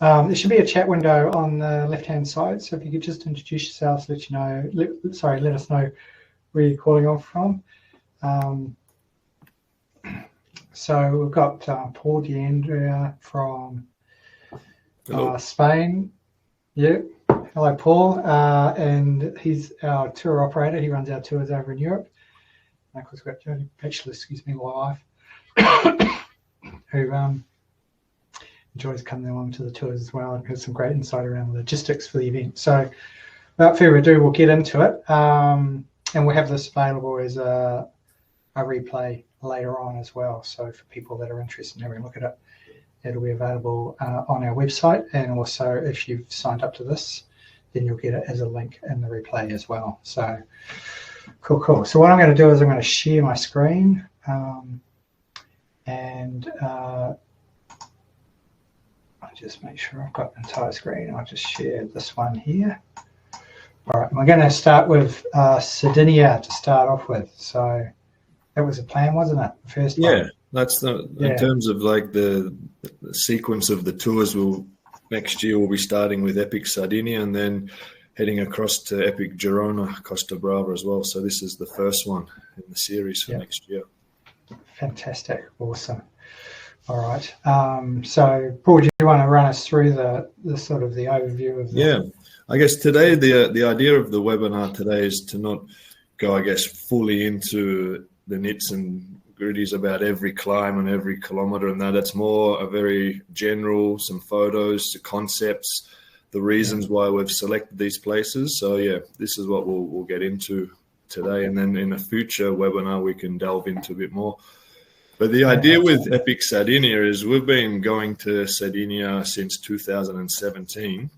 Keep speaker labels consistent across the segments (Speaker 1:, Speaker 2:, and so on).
Speaker 1: There should be a chat window on the left-hand side. So if you could just introduce yourselves, let us know where you're calling off from. So we've got Paul DeAndrea from Spain. Yeah. Hello, Paul. And he's our tour operator. He runs our tours over in Europe. And of course, we've got Jodie Batchelor, my wife, who enjoys coming along to the tours as well and has some great insight around the logistics for the event. So without further ado, we'll get into it. And we'll have this available as a replay later on as well. So for people that are interested in having a look at it, it'll be available on our website. And also if you've signed up to this, then you'll get it as a link in the replay as well. So cool. So what I'm going to do is I'm going to share my screen and I'll just make sure I've got the entire screen. I'll just share this one here. All right, we're going to start with Sardinia to start off with. So that was the plan, wasn't it? The first one.
Speaker 2: Yeah, that's in terms of like the sequence of the tours. Next year we'll be starting with Epic Sardinia and then heading across to Epic Girona, Costa Brava as well. So this is the first one in the series for next year. Fantastic,
Speaker 1: awesome. All right. So Paul, do you want to run us through the sort of the overview of
Speaker 2: the... I guess today the idea of the webinar today is to not go, I guess, fully into the nits and gritties about every climb and every kilometer and that. It's more a very general, some photos, the concepts, the reasons why we've selected these places. So this is what we'll get into today, and then in a future webinar we can delve into a bit more. But the idea with Epic Sardinia is we've been going to Sardinia since 2017.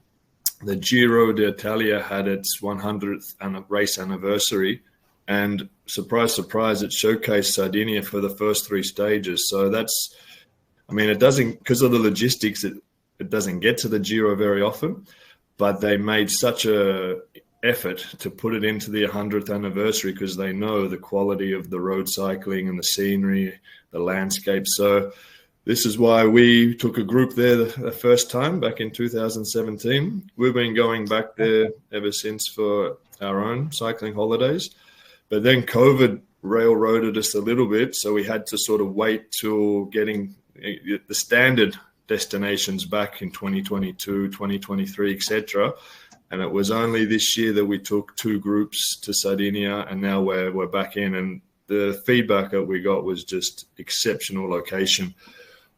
Speaker 2: The Giro d'Italia had its 100th race anniversary, and surprise, surprise, it showcased Sardinia for the first 3 stages. So it doesn't, because of the logistics, it doesn't get to the Giro very often, but they made such a effort to put it into the 100th anniversary because they know the quality of the road cycling and the scenery, the landscape. So this is why we took a group there the first time back in 2017. We've been going back there ever since for our own cycling holidays. But then COVID railroaded us a little bit, so we had to sort of wait till getting the standard destinations back in 2022, 2023, etc. And it was only this year that we took 2 groups to Sardinia, and now we're back in. And the feedback that we got was just exceptional location.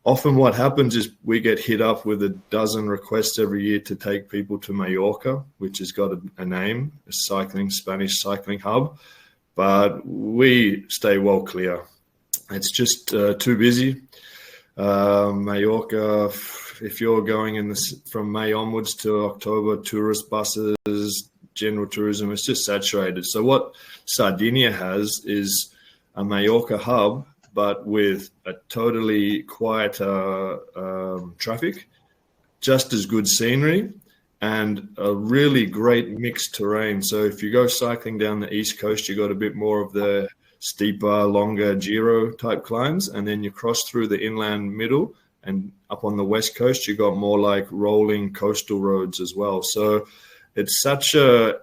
Speaker 2: Often what happens is we get hit up with a dozen requests every year to take people to Mallorca, which has got a name, a Spanish cycling hub, but we stay well clear. It's just too busy. Mallorca, if you're going from May onwards to October, tourist buses, general tourism, it's just saturated. So what Sardinia has is a Mallorca hub, but with a totally quieter traffic, just as good scenery, and a really great mixed terrain. So if you go cycling down the east coast, you got a bit more of the steeper, longer Giro type climbs, and then you cross through the inland middle, and up on the west coast, you got more like rolling coastal roads as well. So it's such a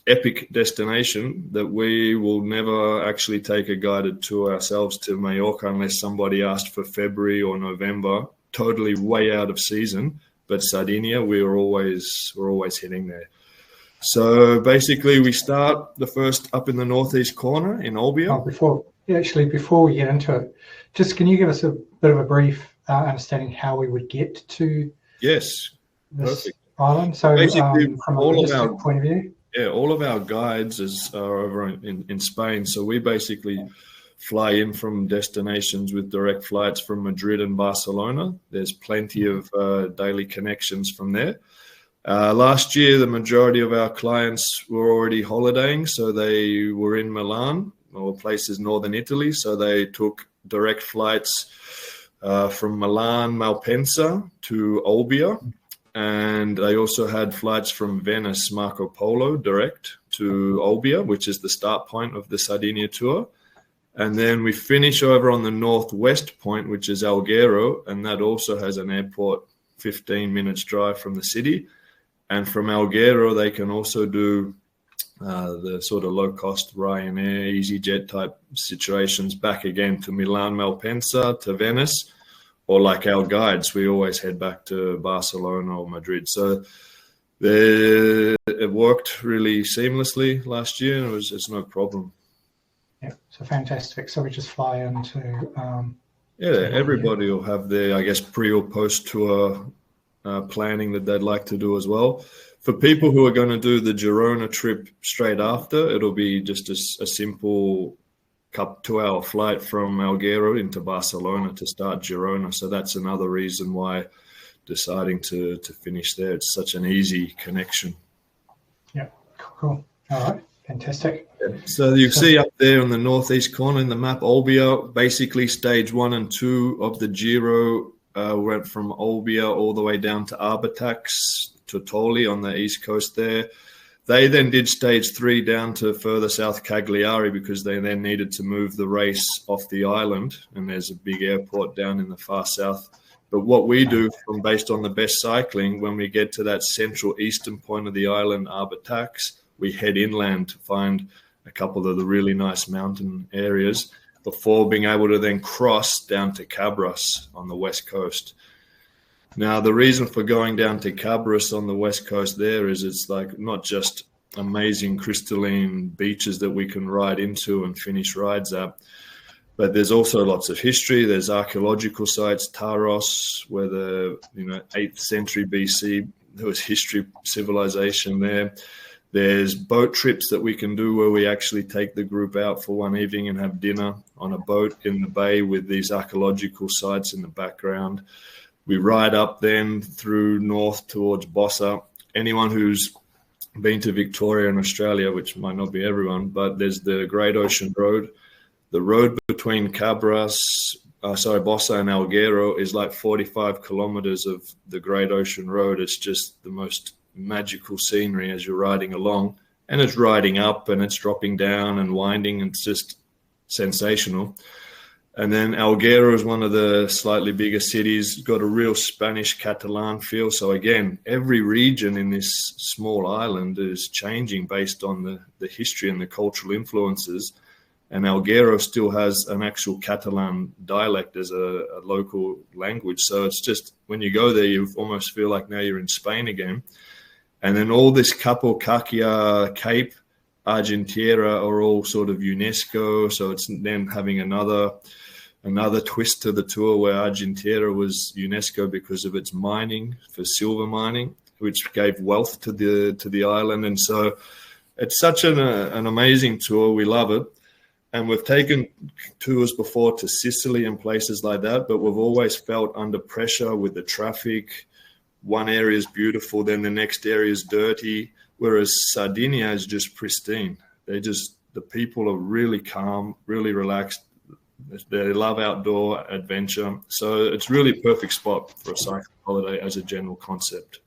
Speaker 2: epic destination that we will never actually take a guided tour ourselves to Mallorca unless somebody asked for February or November, totally way out of season. But Sardinia, we're always hitting there. So basically, we start the first up in the northeast corner in Olbia.
Speaker 1: Before we get into it, just can you give us a bit of a brief understanding how we would get to this island? So basically, from a logistic point of view.
Speaker 2: Yeah, all of our guides are over in Spain. So we basically fly in from destinations with direct flights from Madrid and Barcelona. There's plenty of daily connections from there. Last year, the majority of our clients were already holidaying, so they were in Milan or places northern Italy. So they took direct flights from Milan, Malpensa to Olbia. And they also had flights from Venice, Marco Polo, direct to Olbia, which is the start point of the Sardinia tour. And then we finish over on the northwest point, which is Alghero, and that also has an airport 15 minutes drive from the city. And from Alghero, they can also do the sort of low-cost Ryanair, EasyJet type situations back again to Milan, Malpensa, to Venice, or like our guides, we always head back to Barcelona or Madrid. So it worked really seamlessly last year, and it's no problem.
Speaker 1: Yeah, so fantastic. So we just fly into...
Speaker 2: everybody will have their, I guess, pre or post-tour planning that they'd like to do as well. For people who are going to do the Girona trip straight after, it'll be just a simple 2-hour flight from Alghero into Barcelona to start Girona. So that's another reason why deciding to finish there. It's such an easy connection.
Speaker 1: Yeah, cool. All right, fantastic.
Speaker 2: So you see up there in the northeast corner in the map, Olbia, basically stage 1 and 2 of the Giro went from Olbia all the way down to Arbatax, to Toli on the east coast there. They then did stage 3 down to further south Cagliari because they then needed to move the race off the island, and there's a big airport down in the far south. But what we do, based on the best cycling, when we get to that central eastern point of the island, Arbatax, we head inland to find a couple of the really nice mountain areas before being able to then cross down to Cabras on the west coast. Now, the reason for going down to Cabras on the west coast there is it's like not just amazing crystalline beaches that we can ride into and finish rides at, but there's also lots of history. There's archaeological sites, Taros, where the 8th century BC, there was history, civilization there. There's boat trips that we can do where we actually take the group out for one evening and have dinner on a boat in the bay with these archaeological sites in the background. We ride up then through north towards Bossa. Anyone who's been to Victoria in Australia, which might not be everyone, but there's the Great Ocean Road. The road between Bossa and Alghero is like 45 kilometers of the Great Ocean Road. It's just the most magical scenery as you're riding along, and it's riding up and it's dropping down and winding. It's just sensational. And then Alghero is one of the slightly bigger cities, got a real Spanish Catalan feel. So again, every region in this small island is changing based on the history and the cultural influences. And Alghero still has an actual Catalan dialect as a local language. So it's just, when you go there, you almost feel like now you're in Spain again. And then all this Capo-Cacchia, Cape, Argentiera are all sort of UNESCO. So it's then having another twist to the tour where Argentiera was UNESCO because of its mining, for silver mining, which gave wealth to the island. And so it's such an amazing tour. We love it. And we've taken tours before to Sicily and places like that, but we've always felt under pressure with the traffic. One area is beautiful, then the next area is dirty, whereas Sardinia is just pristine. The people are really calm, really relaxed. They love outdoor adventure. So it's really a perfect spot for a cycling holiday as a general concept.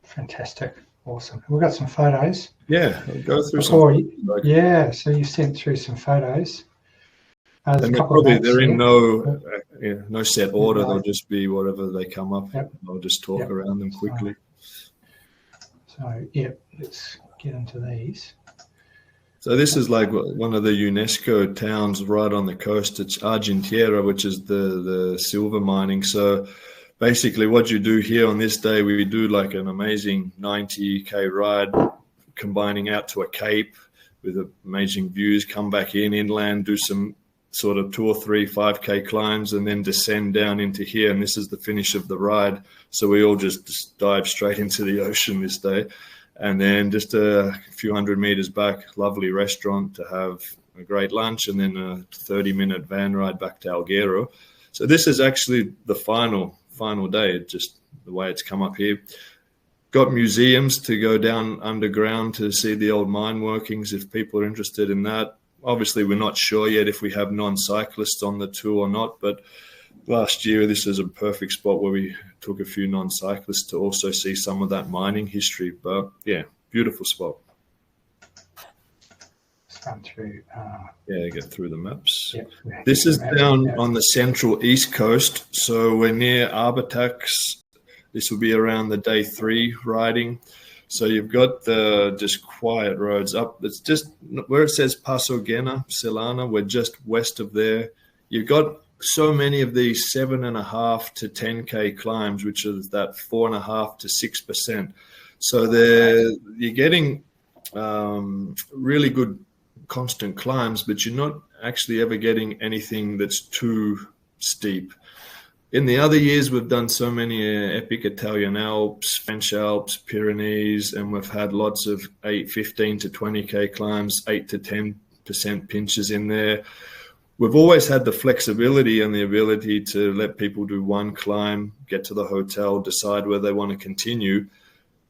Speaker 1: Fantastic. Awesome. We've got some photos.
Speaker 2: Yeah, I'll go through
Speaker 1: so you sent through some photos.
Speaker 2: And they're in no set order. They'll just be whatever they come up. Yep. I'll just talk around them quickly.
Speaker 1: Let's get into these.
Speaker 2: So this is like one of the UNESCO towns right on the coast. It's Argentiera, which is the silver mining. So basically what you do here on this day, we do like an amazing 90K ride, combining out to a cape with amazing views, come back inland, do some sort of 2 or 3 5K climbs, and then descend down into here. And this is the finish of the ride. So we all just dive straight into the ocean this day. And then just a few hundred meters back, lovely restaurant to have a great lunch, and then a 30-minute van ride back to Alghero. So this is actually the final day, just the way it's come up here. Got museums to go down underground to see the old mine workings if people are interested in that. Obviously, we're not sure yet if we have non-cyclists on the tour or not, but last year, this is a perfect spot where we took a few non-cyclists to also see some of that mining history. But yeah, beautiful spot.
Speaker 1: Let's run through.
Speaker 2: Get through the maps.
Speaker 1: Yep.
Speaker 2: This is down on the central east coast. So we're near Arbatax, This will be around the day 3 riding. So you've got the just quiet roads up. It's just where it says Passo di Genna Silana. We're just west of there. You've got so many of these 7.5 to 10K climbs, which is that 4.5 to 6%. So you're getting really good constant climbs, but you're not actually ever getting anything that's too steep. In the other years, we've done so many epic Italian Alps, French Alps, Pyrenees, and we've had lots of 15 to 20K climbs, 8 to 10% pinches in there. We've always had the flexibility and the ability to let people do one climb, get to the hotel, decide where they want to continue.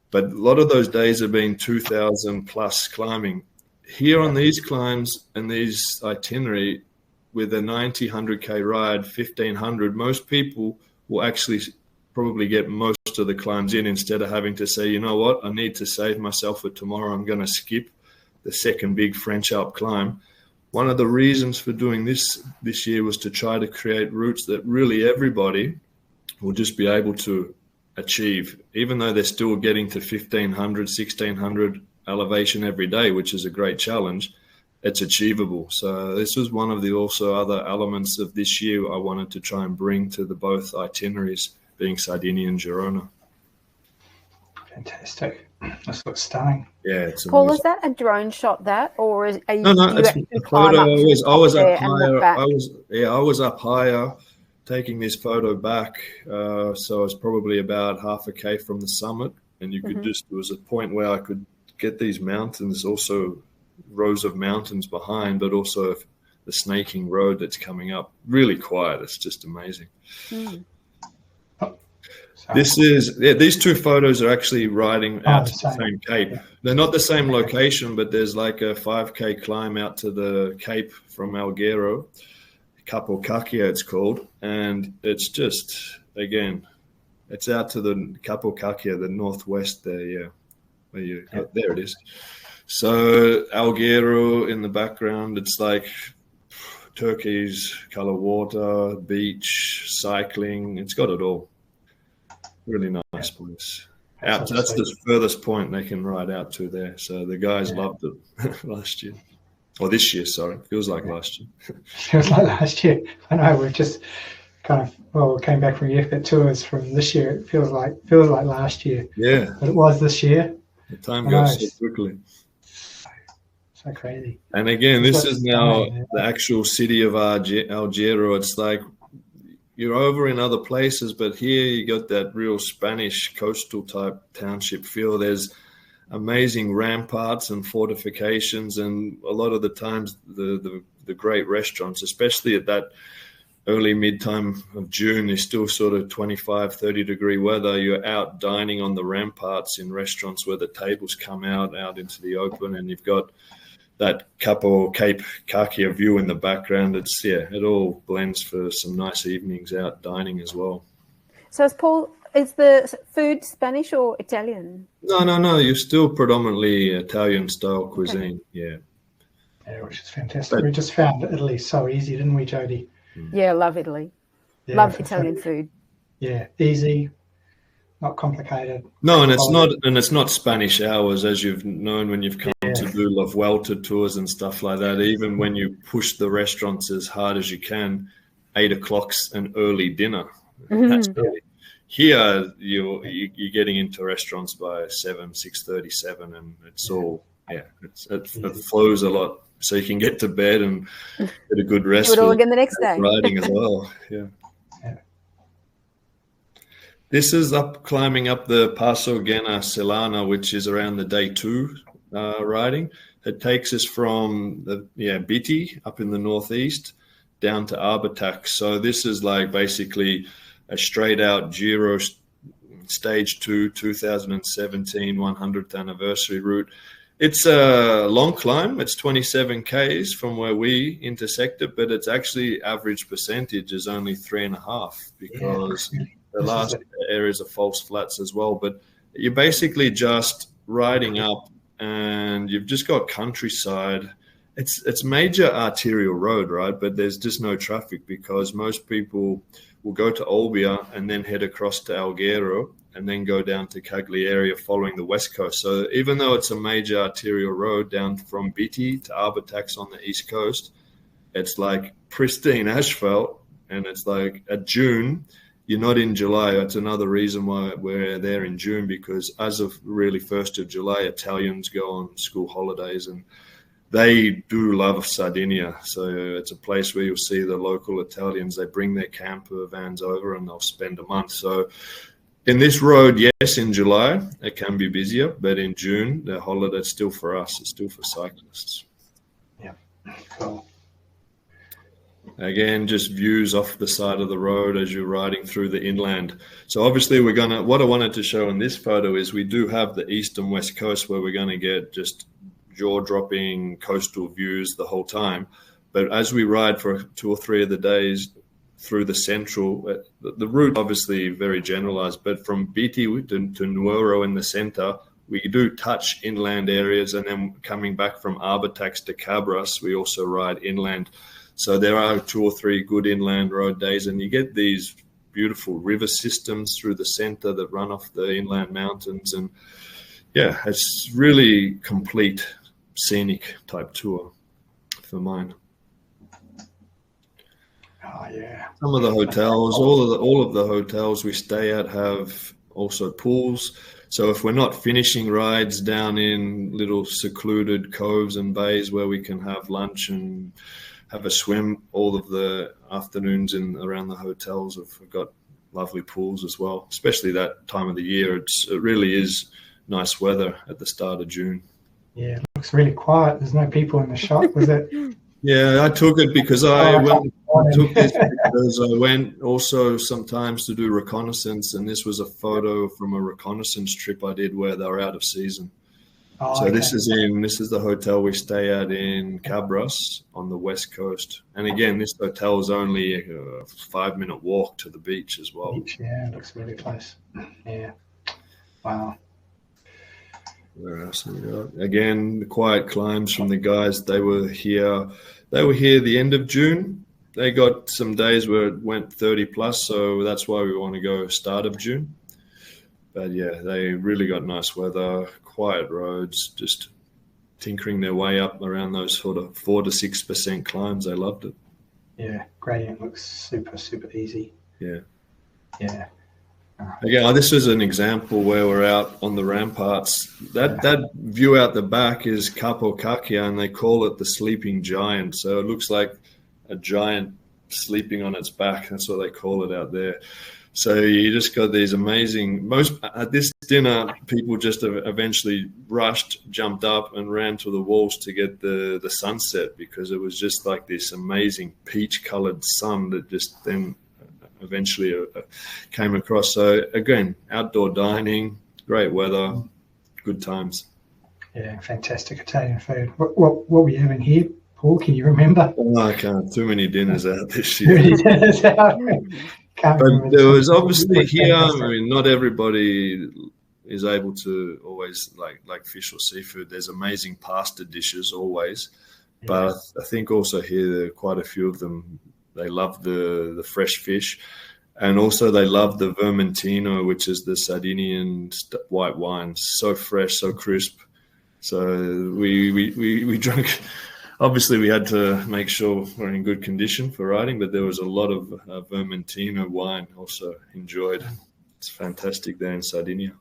Speaker 2: But a lot of those days have been 2,000 plus climbing. Here on these climbs and these itinerary, with a 90, 100K ride, 1,500, most people will actually probably get most of the climbs in instead of having to say, you know what, I need to save myself for tomorrow. I'm going to skip the second big French Alp climb. One of the reasons for doing this year was to try to create routes that really everybody will just be able to achieve, even though they're still getting to 1,500, 1,600 elevation every day, which is a great challenge. It's achievable. So this was one of the also other elements of this year I wanted to try and bring to the both itineraries, being Sardinia and Girona.
Speaker 1: Fantastic. This looks stunning.
Speaker 2: Yeah, it's
Speaker 3: Paul,
Speaker 2: amazing.
Speaker 3: is that a drone shot that, or are you?
Speaker 2: No, it's a photo. I was up higher. I was up higher, taking this photo back. So I was probably about half a K from the summit, and you could there was a point where I could get these mountains, also rows of mountains behind, but also the snaking road that's coming up. Really quiet. It's just amazing. These two photos are actually riding out to the same cape. Yeah. They're not the same location, but there's like a 5K climb out to the cape from Alghero, Capo Cacchia it's called, and it's just, again, it's out to the Capo Cacchia, the northwest there, yeah, where you got, there it is. So Alghero in the background, it's like turquoise color water, beach, cycling, it's got it all. Really nice place. That's the furthest point they can ride out to there. So the guys loved it last year. Or this year, sorry. Feels like last year.
Speaker 1: Feels like last year. I know, we've just we came back from Effort Tours from this year. It feels like last year.
Speaker 2: Yeah.
Speaker 1: But it was this year.
Speaker 2: The time goes so quickly.
Speaker 1: So crazy.
Speaker 2: And again, this is now the actual city of Alghero. It's like, you're over in other places, but here you got that real Spanish coastal type township feel. There's amazing ramparts and fortifications, and a lot of the times the great restaurants, especially at that early mid-time of June, is still sort of 25, 30 degree weather. You're out dining on the ramparts in restaurants where the tables come out into the open, and you've got that Cape Cacchia view in the background. It all blends for some nice evenings out dining as well.
Speaker 3: So is the food Spanish or Italian?
Speaker 2: No. You're still predominantly Italian style cuisine.
Speaker 1: Yeah, which is fantastic. We just found Italy so easy, didn't we, Jody?
Speaker 3: Yeah, love Italy. Yeah, love Italian food.
Speaker 1: Yeah, easy. Not complicated.
Speaker 2: No, and it's not Spanish hours, as you've known when you've come to do La Vuelta tours and stuff like that. Even when you push the restaurants as hard as you can, 8 o'clock's an early dinner. That's early. Here, you're getting into restaurants by 6:37, and it's all it flows a lot, so you can get to bed and get a good rest.
Speaker 3: Do it all again the next day.
Speaker 2: Riding as well, yeah. This is climbing up the Passo di Genna Silana, which is around the day 2 riding. It takes us from Biti up in the northeast down to Arbatax. So this is like basically a straight out Giro stage 2, 2017 100th anniversary route. It's a long climb. It's 27 Ks from where we intersect it, but it's actually average percentage is only 3.5 because the last areas are false flats as well. But you're basically just riding up, and you've just got countryside. It's major arterial road, right? But there's just no traffic because most people will go to Olbia and then head across to Alghero and then go down to Cagliari following the west coast. So even though it's a major arterial road down from Biti to Arbatax on the east coast, it's like pristine asphalt, and it's like at June, you're not in July. That's another reason why we're there in June, because as of really 1st of July, Italians go on school holidays, and they do love Sardinia. So it's a place where you'll see the local Italians. They bring their camper vans over and they'll spend a month. So in this road, yes, in July, it can be busier, but in June, the holiday's still for us. It's still for cyclists.
Speaker 1: Yeah, cool.
Speaker 2: Again, just views off the side of the road as you're riding through the inland. So obviously what I wanted to show in this photo is we do have the east and west coast where we're going to get just jaw-dropping coastal views the whole time. But as we ride for 2 or 3 of the days through the central, the route obviously very generalized, but from Biti to Nuoro in the center, we do touch inland areas, and then coming back from Arbatax to Cabras, we also ride inland. So there are 2 or 3 good inland road days, and you get these beautiful river systems through the center that run off the inland mountains. And yeah, it's really complete scenic type tour for mine.
Speaker 1: Oh yeah.
Speaker 2: Some of the hotels, all of the hotels we stay at have also pools. So if we're not finishing rides down in little secluded coves and bays where we can have lunch and have a swim, all of the afternoons around the hotels have got lovely pools as well, especially that time of the year. It really is nice weather at the start of June.
Speaker 1: Yeah, it looks really quiet. There's no people in the shop. Was it?
Speaker 2: Yeah, I took it because I took this because I went also sometimes to do reconnaissance, and this was a photo from a reconnaissance trip I did where they were out of season.
Speaker 1: Oh,
Speaker 2: So
Speaker 1: okay.
Speaker 2: this is the hotel we stay at in Cabras on the west coast. And again, this hotel is only a 5-minute walk to the beach as well.
Speaker 1: Yeah, it looks really close. Yeah. Wow.
Speaker 2: Where else have we got? Again, the quiet climbs from the guys. They were here the end of June. They got some days where it went 30 plus, so that's why we want to go start of June. But yeah, they really got nice weather, quiet roads, just tinkering their way up around those sort of 4 to 6% climbs. They loved it.
Speaker 1: Yeah, gradient looks super, super easy.
Speaker 2: Yeah.
Speaker 1: Yeah.
Speaker 2: Again, this is an example where we're out on the ramparts. That view out the back is Capo Cacchia, and they call it the sleeping giant. So it looks like a giant sleeping on its back. That's what they call it out there. So you just got these amazing. At this dinner, people just eventually rushed, jumped up, and ran to the walls to get the sunset, because it was just like this amazing peach-colored sun that just then eventually came across. So again, outdoor dining, great weather, good times.
Speaker 1: Yeah, fantastic Italian food. What were you having here, Paul? Can you remember?
Speaker 2: Oh, I can't. Too many dinners out this year.
Speaker 1: But
Speaker 2: there was obviously here, I mean, not everybody is able to always like fish or seafood. There's amazing pasta dishes always. Yeah. But I think also here, there are quite a few of them. They love the fresh fish, and also they love the Vermentino, which is the Sardinian white wine. So fresh, so crisp. So we drank. Obviously, we had to make sure we're in good condition for riding, but there was a lot of Vermentino wine also enjoyed. It's fantastic there in Sardinia.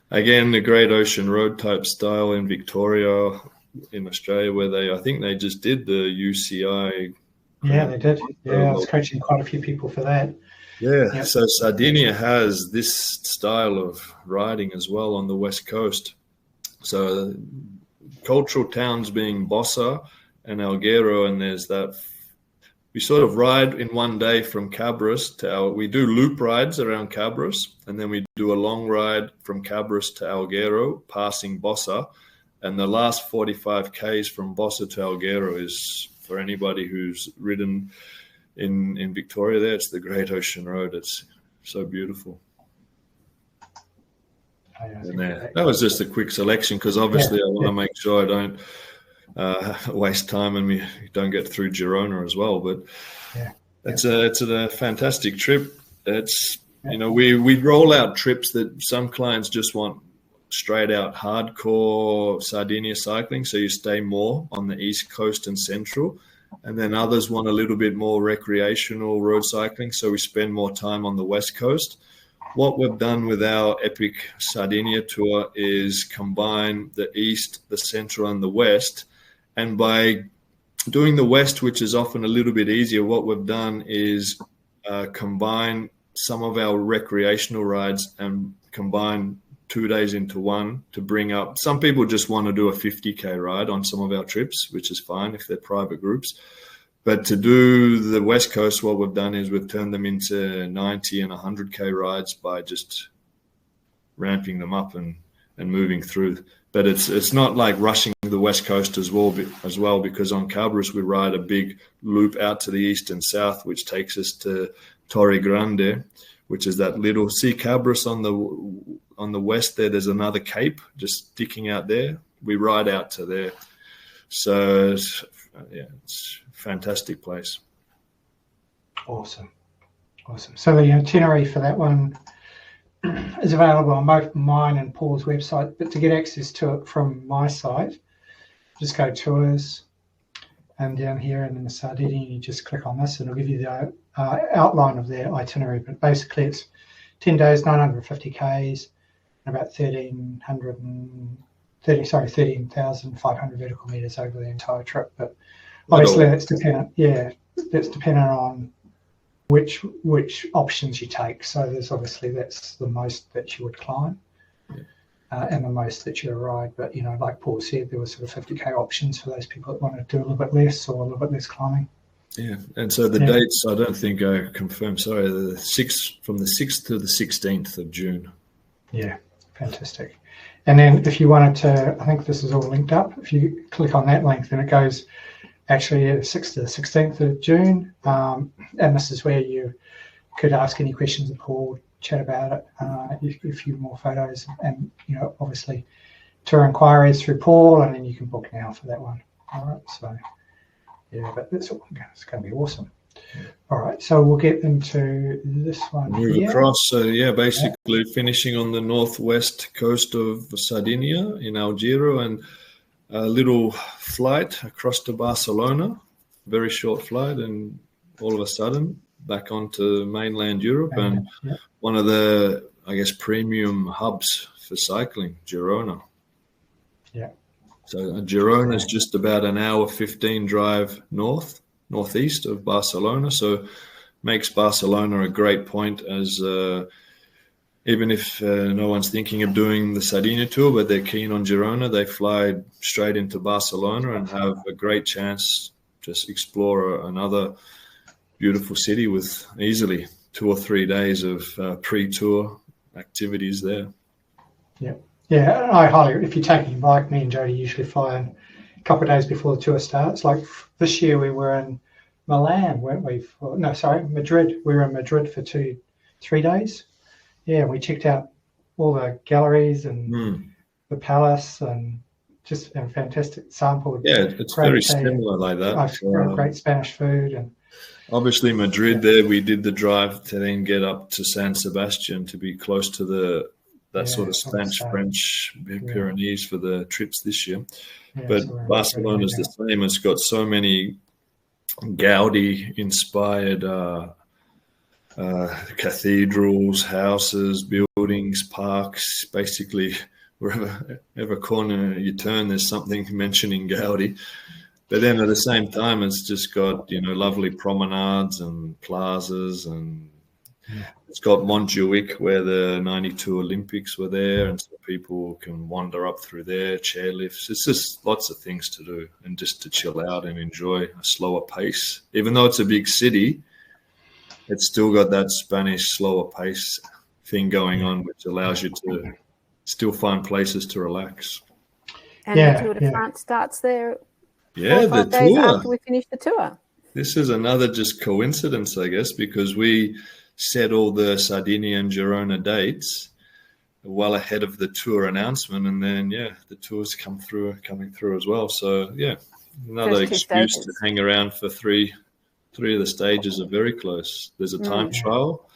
Speaker 2: Again, the Great Ocean Road type style in Victoria, in Australia, where I think they just did the UCI.
Speaker 1: Yeah, they did. Yeah, I was coaching quite a few people for that.
Speaker 2: Yeah, yep. So Sardinia has this style of riding as well on the west coast. So cultural towns being Bossa and Alghero, and there's that. We sort of ride in one day from Cabras we do loop rides around Cabras, and then we do a long ride from Cabras to Alghero, passing Bossa, and the last 45 Ks from Bossa to Alghero is, for anybody who's ridden in Victoria there, it's the Great Ocean Road. It's so beautiful. That was just a quick selection, because obviously I want to make sure I don't waste time and we don't get through Girona as well. But it's a fantastic trip. It's You know, we roll out trips that some clients just want straight out hardcore Sardinia cycling, so you stay more on the east coast and central, and then others want a little bit more recreational road cycling, so we spend more time on the west coast. What we've done with our epic Sardinia tour is combine the east, the central, and the west, and by doing the west, which is often a little bit easier, what we've done is combine some of our recreational rides and combine 2 days into one to bring up. Some people just want to do a 50K ride on some of our trips, which is fine if they're private groups. But to do the West Coast, what we've done is we've turned them into 90 and 100K rides by just ramping them up and moving through. But it's not like rushing the West Coast as well, because on Cabras we ride a big loop out to the east and south, which takes us to Torre Grande, which is that little, see Cabras on the west there, there's another cape just sticking out there. We ride out to there. So, it's a fantastic place.
Speaker 1: Awesome. So the itinerary for that one is available on both mine and Paul's website, but to get access to it from my site, just go tours, and down here in the Sardinia, you just click on this and it'll give you the outline of their itinerary. But basically it's 10 days, 950 Ks, and about 13,500 vertical meters over the entire trip. But obviously that's dependent. Yeah, that's dependent on which options you take. So there's obviously that's the most that you would climb, and the most that you ride. But you know, like Paul said, there were sort of 50K options for those people that want to do a little bit less or a little bit less climbing.
Speaker 2: Yeah, and so the dates, I don't think I confirmed. Sorry, from the 6th to the 16th of June.
Speaker 1: Yeah, fantastic. And then if you wanted to, I think this is all linked up. If you click on that link, then it goes actually 6th to the 16th of June. And this is where you could ask any questions of Paul, chat about it, a few more photos, and you know, obviously tour inquiries through Paul, and then you can book now for that one. All right, so yeah, but it's going to be awesome. All right, so we'll get into this one.
Speaker 2: Move across. So basically finishing on the northwest coast of Sardinia in Alghero, and a little flight across to Barcelona, very short flight, and all of a sudden back onto mainland Europe, and one of the, I guess, premium hubs for cycling, Girona.
Speaker 1: Yeah. So
Speaker 2: Girona is just about an hour 15 drive northeast of Barcelona, so makes Barcelona a great point as even if no one's thinking of doing the Sardinia tour, but they're keen on Girona, they fly straight into Barcelona and have a great chance just explore another beautiful city with easily 2 or 3 days of pre-tour activities there.
Speaker 1: Yeah, I highly, if you're taking a bike, me and Jody usually fly in a couple of days before the tour starts. Like this year we were in Milan, weren't we? Madrid. We were in Madrid for 3 days. Yeah, we checked out all the galleries and the palace, and just a fantastic sample.
Speaker 2: Yeah, it's very similar like that.
Speaker 1: Great Spanish food. And
Speaker 2: obviously Madrid there, we did the drive to then get up to San Sebastian to be close to that sort of Spanish-French Pyrenees for the trips this year. But so Barcelona is the same. It's got so many Gaudi-inspired cathedrals, houses, buildings, parks. Basically, wherever corner you turn, there's something mentioning Gaudi. But then at the same time, it's just got, you know, lovely promenades and plazas, and it's got Montjuic, where the 92 Olympics were there, and so people can wander up through there, chairlifts. It's just lots of things to do and just to chill out and enjoy a slower pace. Even though it's a big city, it's still got that Spanish slower pace thing going on, which allows you to still find places to relax.
Speaker 3: And the Tour de France starts there 4 or 5 days after we finish the tour.
Speaker 2: This is another just coincidence, I guess, because we set all the Sardinia and Girona dates well ahead of the tour announcement, and then the tours coming through as well. So another excuse to hang around for three of the stages are very close. There's a time trial,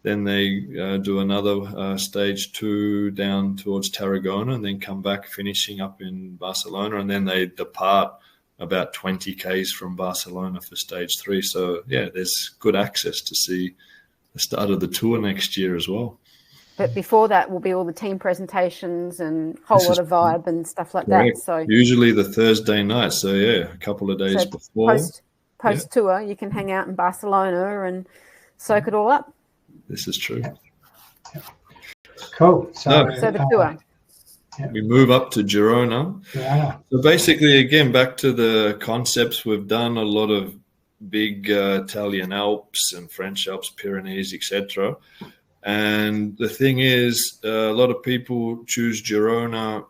Speaker 2: Then they do another stage 2 down towards Tarragona, and then come back finishing up in Barcelona, and then they depart about 20 Ks from Barcelona for stage 3. So yeah, there's good access to see the start of the tour next year as well.
Speaker 3: But before that will be all the team presentations and a whole lot of vibe and stuff like
Speaker 2: correct.
Speaker 3: That. So
Speaker 2: usually the Thursday night. So yeah, a couple of days before.
Speaker 3: Post tour, you can hang out in Barcelona and soak it all up.
Speaker 2: This is true.
Speaker 1: Yeah. Cool. So
Speaker 3: the tour.
Speaker 2: We move up to Girona.
Speaker 1: Yeah.
Speaker 2: So basically, again, back to the concepts. We've done a lot of big Italian Alps and French Alps, Pyrenees, etc. And the thing is, a lot of people choose Girona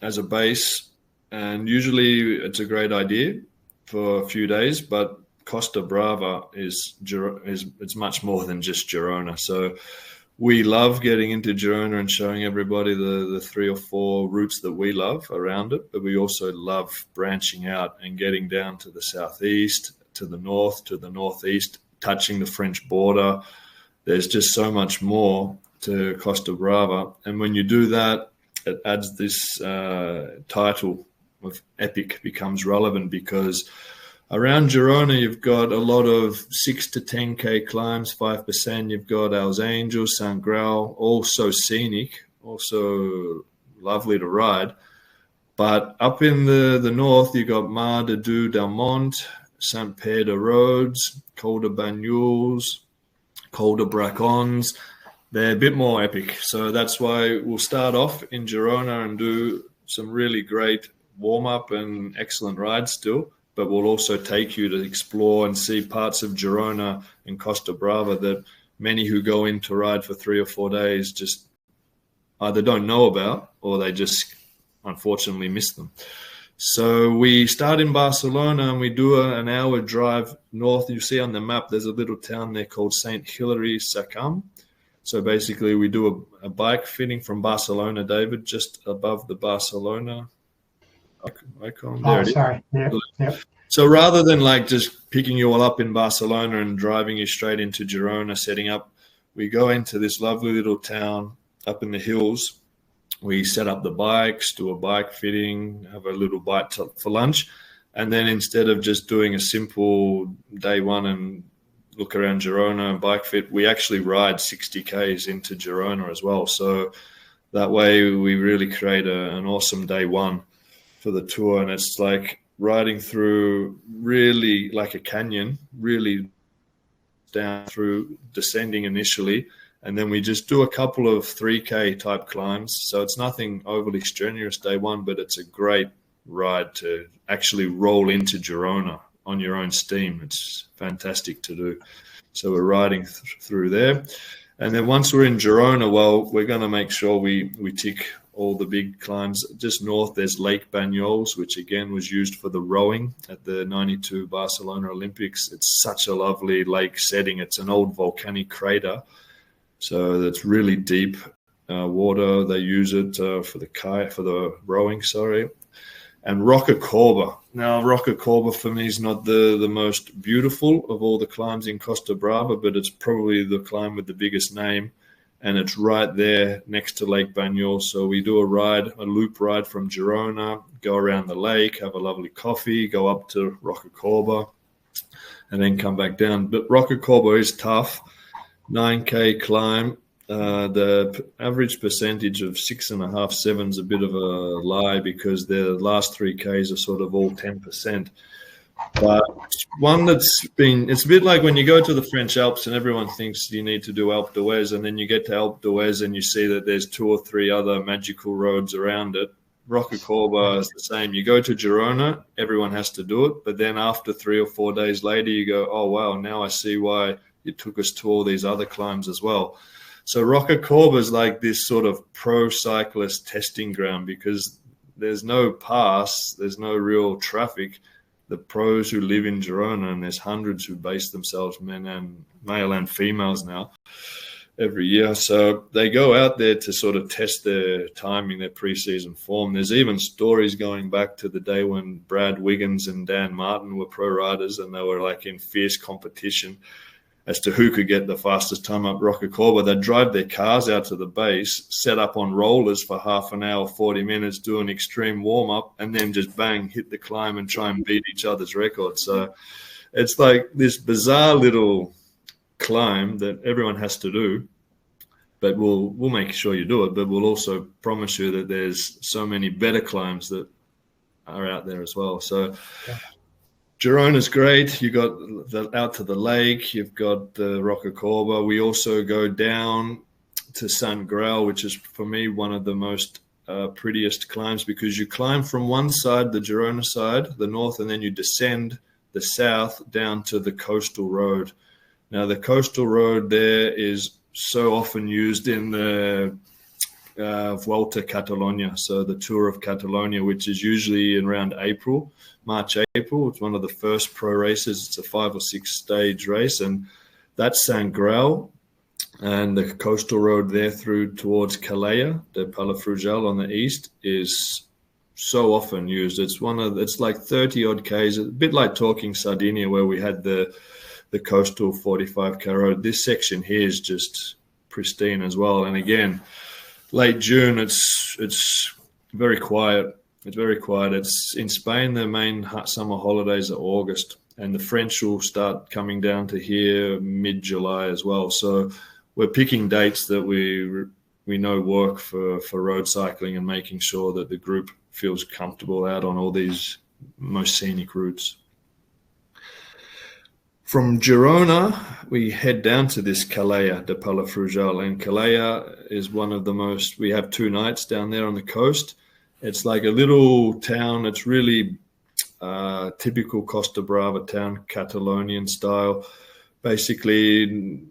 Speaker 2: as a base, and usually it's a great idea for a few days, but Costa Brava is it's much more than just Girona. So we love getting into Girona and showing everybody the 3 or 4 routes that we love around it, but we also love branching out and getting down to the southeast, to the north, to the northeast, touching the French border. There's just so much more to Costa Brava. And when you do that, it adds this title of epic becomes relevant, because around Girona, you've got a lot of 6 to 10K climbs, 5%. You've got Els Angels, Sant Grau, also scenic, also lovely to ride. But up in the north, you've got Mar de Diu del Mont, Sant Pere de Rhodes, Col de Banyuls, Col de Bracons. They're a bit more epic. So that's why we'll start off in Girona and do some really great warm-up and excellent rides still. But we'll also take you to explore and see parts of Girona and Costa Brava that many who go in to ride for 3 or 4 days just either don't know about, or they just unfortunately miss them. So we start in Barcelona and we do an hour drive north. You see on the map, there's a little town there called St. Hilary Sacam. So basically we do a bike fitting from Barcelona, David, just above the Barcelona icon.
Speaker 1: Oh, sorry. Yeah.
Speaker 2: So rather than like just picking you all up in Barcelona and driving you straight into Girona, setting up, we go into this lovely little town up in the hills. We set up the bikes, do a bike fitting, have a little bite for lunch. And then instead of just doing a simple day one and look around Girona and bike fit, we actually ride 60 Ks into Girona as well. So that way we really create an awesome day one for the tour. And it's like riding through really like a canyon, really down through, descending initially, and then we just do a couple of 3K type climbs. So it's nothing overly strenuous day one, but it's a great ride to actually roll into Girona on your own steam. It's fantastic to do. So we're riding through there. And then once we're in Girona, well, we're going to make sure we tick all the big climbs. Just north, there's Lake Banyoles, which again was used for the rowing at the 92 Barcelona Olympics. It's such a lovely lake setting. It's an old volcanic crater. So that's really deep water. They use it for the rowing, And Rocacorba. Now, Rocacorba for me is not the most beautiful of all the climbs in Costa Brava, but it's probably the climb with the biggest name. And it's right there next to Lake Banyoles. So we do a loop ride from Girona, go around the lake, have a lovely coffee, go up to Rocacorba, and then come back down. But Rocacorba is tough. 9K climb. The average percentage of 6.5, 7 is a bit of a lie, because the last 3Ks are sort of all 10%. But one it's a bit like when you go to the French Alps and everyone thinks you need to do Alpe d'Huez, and then you get to Alpe d'Huez and you see that there's 2 or 3 other magical roads around it. Rocacorba is the same. You go to Girona, everyone has to do it, but then after 3 or 4 days later, you go, oh, wow, now I see why it took us to all these other climbs as well. So Rocacorba is like this sort of pro cyclist testing ground, because there's no pass, there's no real traffic. The pros who live in Girona, and there's hundreds who base themselves, male and females now, every year. So they go out there to sort of test their timing, their pre-season form. There's even stories going back to the day when Brad Wiggins and Dan Martin were pro riders, and they were like in fierce competition. as to who could get the fastest time up Rocca Corba. They'd drive their cars out to the base, set up on rollers for half an hour, 40 minutes, do an extreme warm-up, and then just bang, hit the climb and try and beat each other's records. So it's like this bizarre little climb that everyone has to do, but we'll make sure you do it, but we'll also promise you that there's so many better climbs that are out there as well. So Girona's great. You got out to the lake. You've got the Rocca Corba. We also go down to Sant Grau, which is for me one of the most prettiest climbs, because you climb from one side, the Girona side, the north, and then you descend the south down to the coastal road. Now, the coastal road there is so often used in the Vuelta Catalonia, so the Tour of Catalonia, which is usually in around March, April. It's one of the first pro races. It's a 5 or 6 stage race, and that's Sant Grau, and the coastal road there through towards Calella de Palafrugell on the east is so often used. It's like 30 odd Ks, a bit like talking Sardinia, where we had the coastal 45K road. This section here is just pristine as well. And again, late June, it's very quiet. It's very quiet. It's in Spain. The main summer holidays are August, and the French will start coming down to here mid-July as well. So we're picking dates that we know work for road cycling and making sure that the group feels comfortable out on all these most scenic routes. From Girona, we head down to this Calella de Palafrugell, and Calella is one of the most, we have 2 nights down there on the coast. It's like a little town. It's really typical Costa Brava town, Catalonian style, basically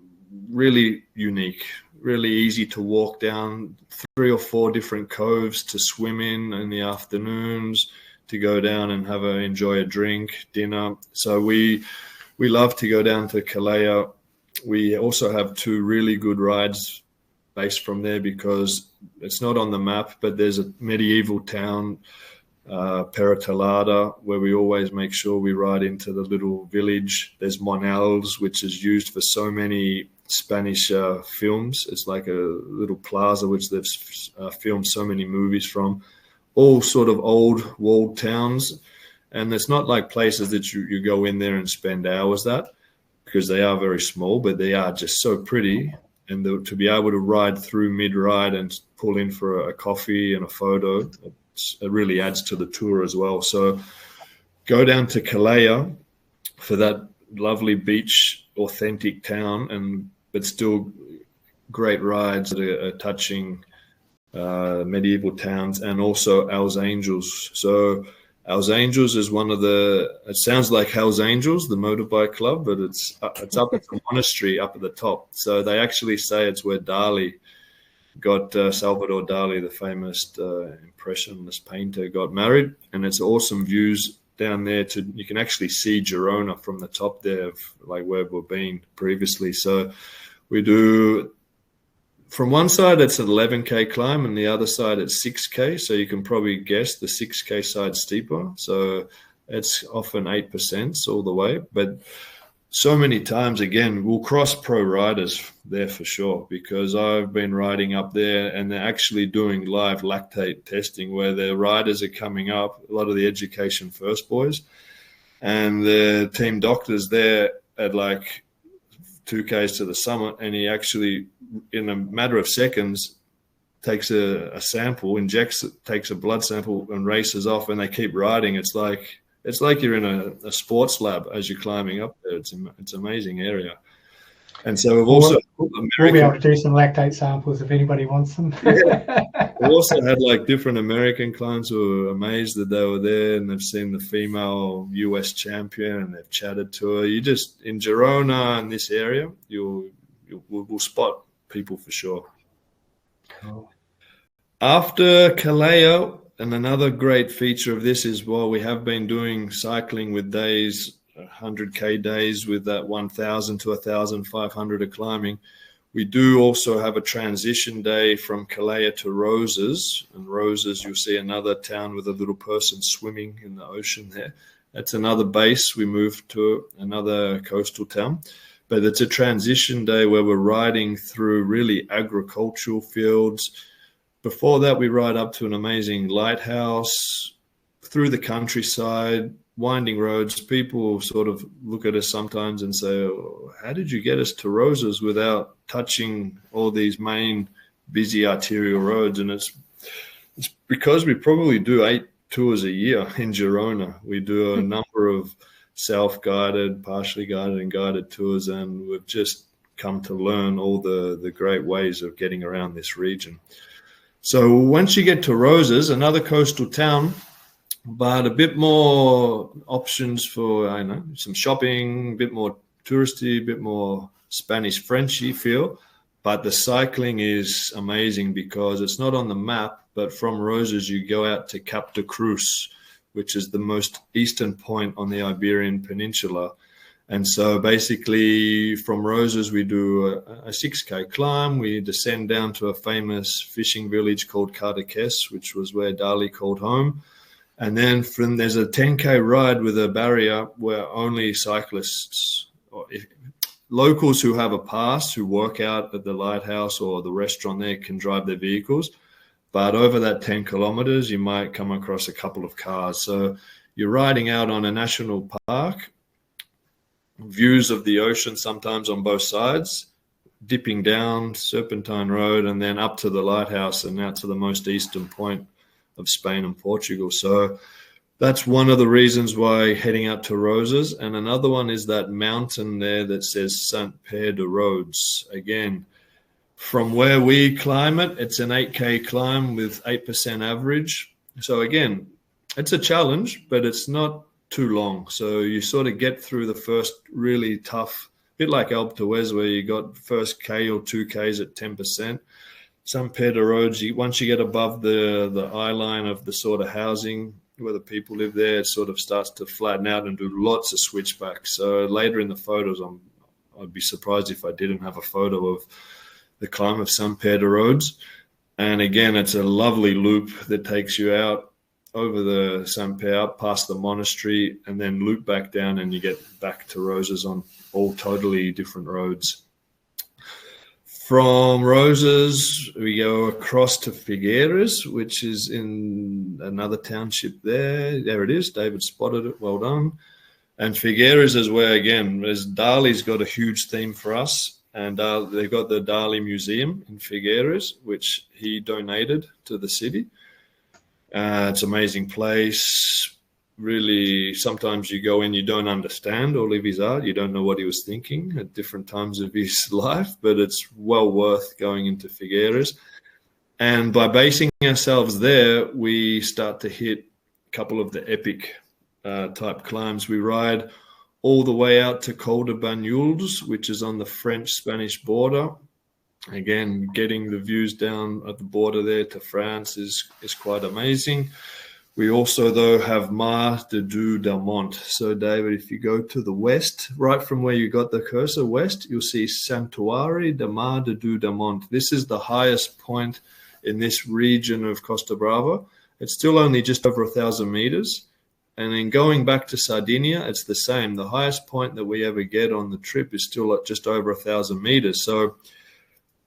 Speaker 2: really unique, really easy to walk down, 3 or 4 different coves to swim in the afternoons, to go down and enjoy a drink, dinner. So we love to go down to Calella. We also have 2 really good rides based from there, because it's not on the map, but there's a medieval town, Peretalada, where we always make sure we ride into the little village. There's Monals, which is used for so many Spanish films. It's like a little plaza which they've filmed so many movies from. All sort of old walled towns. And it's not like places that you go in there and spend hours at, because they are very small, but they are just so pretty. And to be able to ride through mid-ride and pull in for a coffee and a photo, it really adds to the tour as well. So go down to Calella for that lovely beach, authentic town, but still great rides that are touching medieval towns, and also Els Angels. So Els Angels is one of it sounds like Hell's Angels, the motorbike club, but it's up at the monastery up at the top. So they actually say it's where Dali got, Salvador Dali, the famous impressionist painter, got married. And it's awesome views down there. You can actually see Girona from the top there, of like where we've been previously. So we do, from one side it's an 11K climb, and the other side it's 6K. So you can probably guess the 6K side steeper. So it's often 8% all the way. But so many times, again, we'll cross pro riders there for sure, because I've been riding up there and they're actually doing live lactate testing, where the riders are coming up, a lot of the Education First boys, and the team doctor's there at like 2Ks to the summit, and he actually, in a matter of seconds, takes a sample, injects it, takes a blood sample, and races off, and they keep riding. It's like you're in a sports lab as you're climbing up there. It's an amazing area. And so we've also
Speaker 1: we'll be able to do some lactate samples if anybody wants them.
Speaker 2: Yeah. We also had like different American clients who were amazed that they were there, and they've seen the female US champion and they've chatted to her. You just, in Girona and this area, we'll spot people for sure.
Speaker 1: Cool.
Speaker 2: After Calella, and another great feature of this is, while we have been doing cycling with days, 100K days with that 1,000 to 1,500 of climbing, we do also have a transition day from Calella to Roses. And Roses, you'll see another town with a little person swimming in the ocean there. That's another base. We moved to another coastal town. but it's a transition day where we're riding through really agricultural fields. Before that, we ride up to an amazing lighthouse, through the countryside, winding roads. People sort of look at us sometimes and say, oh, how did you get us to Roses without touching all these main busy arterial roads? And it's because we probably do 8 tours a year in Girona. We do a number of self-guided, partially guided and guided tours, and we've just come to learn all the great ways of getting around this region. So once you get to Roses, another coastal town, but a bit more options for, I know, some shopping, a bit more touristy, a bit more Spanish-Frenchy feel. But the cycling is amazing because it's not on the map, but from Roses you go out to Cap de Cruz, which is the most eastern point on the Iberian Peninsula. And so basically from Roses we do a 6K climb. We descend down to a famous fishing village called Cadaqués, which was where Dali called home. And then there's a 10K ride with a barrier where only cyclists, or locals who have a pass, who work out at the lighthouse or the restaurant there, can drive their vehicles. But over that 10 kilometers, you might come across a couple of cars. So you're riding out on a national park, views of the ocean sometimes on both sides, dipping down Serpentine Road and then up to the lighthouse and out to the most eastern point of Spain and Portugal. So that's one of the reasons why heading out to Roses. And another one is that mountain there that says Saint Pere de Rhodes. Again, from where we climb it, it's an 8K climb with 8% average. So again, it's a challenge, but it's not too long. So you sort of get through the first really tough, bit like Alpe d'Huez, where you got first K or 2Ks at 10%. Some Pere de Rhodes, once you get above the eye line of the sort of housing where the people live there, it sort of starts to flatten out and do lots of switchbacks. So later in the photos, I'd be surprised if I didn't have a photo of the climb of Saint Pere de Rhodes. And again, it's a lovely loop that takes you out over the Saint Pere, up past the monastery, and then loop back down, and you get back to Roses on all totally different roads. From Roses, we go across to Figueres, which is in another township there. There it is. David spotted it. Well done. And Figueres is where, again, Dali's got a huge theme for us. And they've got the Dali Museum in Figueres, which he donated to the city. It's an amazing place. Really, sometimes you go in, you don't understand all of his art. You don't know what he was thinking at different times of his life, but it's well worth going into Figueres. And by basing ourselves there, we start to hit a couple of the epic type climbs. We ride all the way out to Col de Banyuls, which is on the French-Spanish border. Again, getting the views down at the border there to France is quite amazing. We also, though, have Mar de Dieu del Mont. So, David, if you go to the west, right from where you got the cursor west, you'll see Santuari de Mar de Dieu del Mont. This is the highest point in this region of Costa Brava. It's still only just over 1,000 meters. And then going back to Sardinia, it's the same. The highest point that we ever get on the trip is still at just over 1,000 meters. So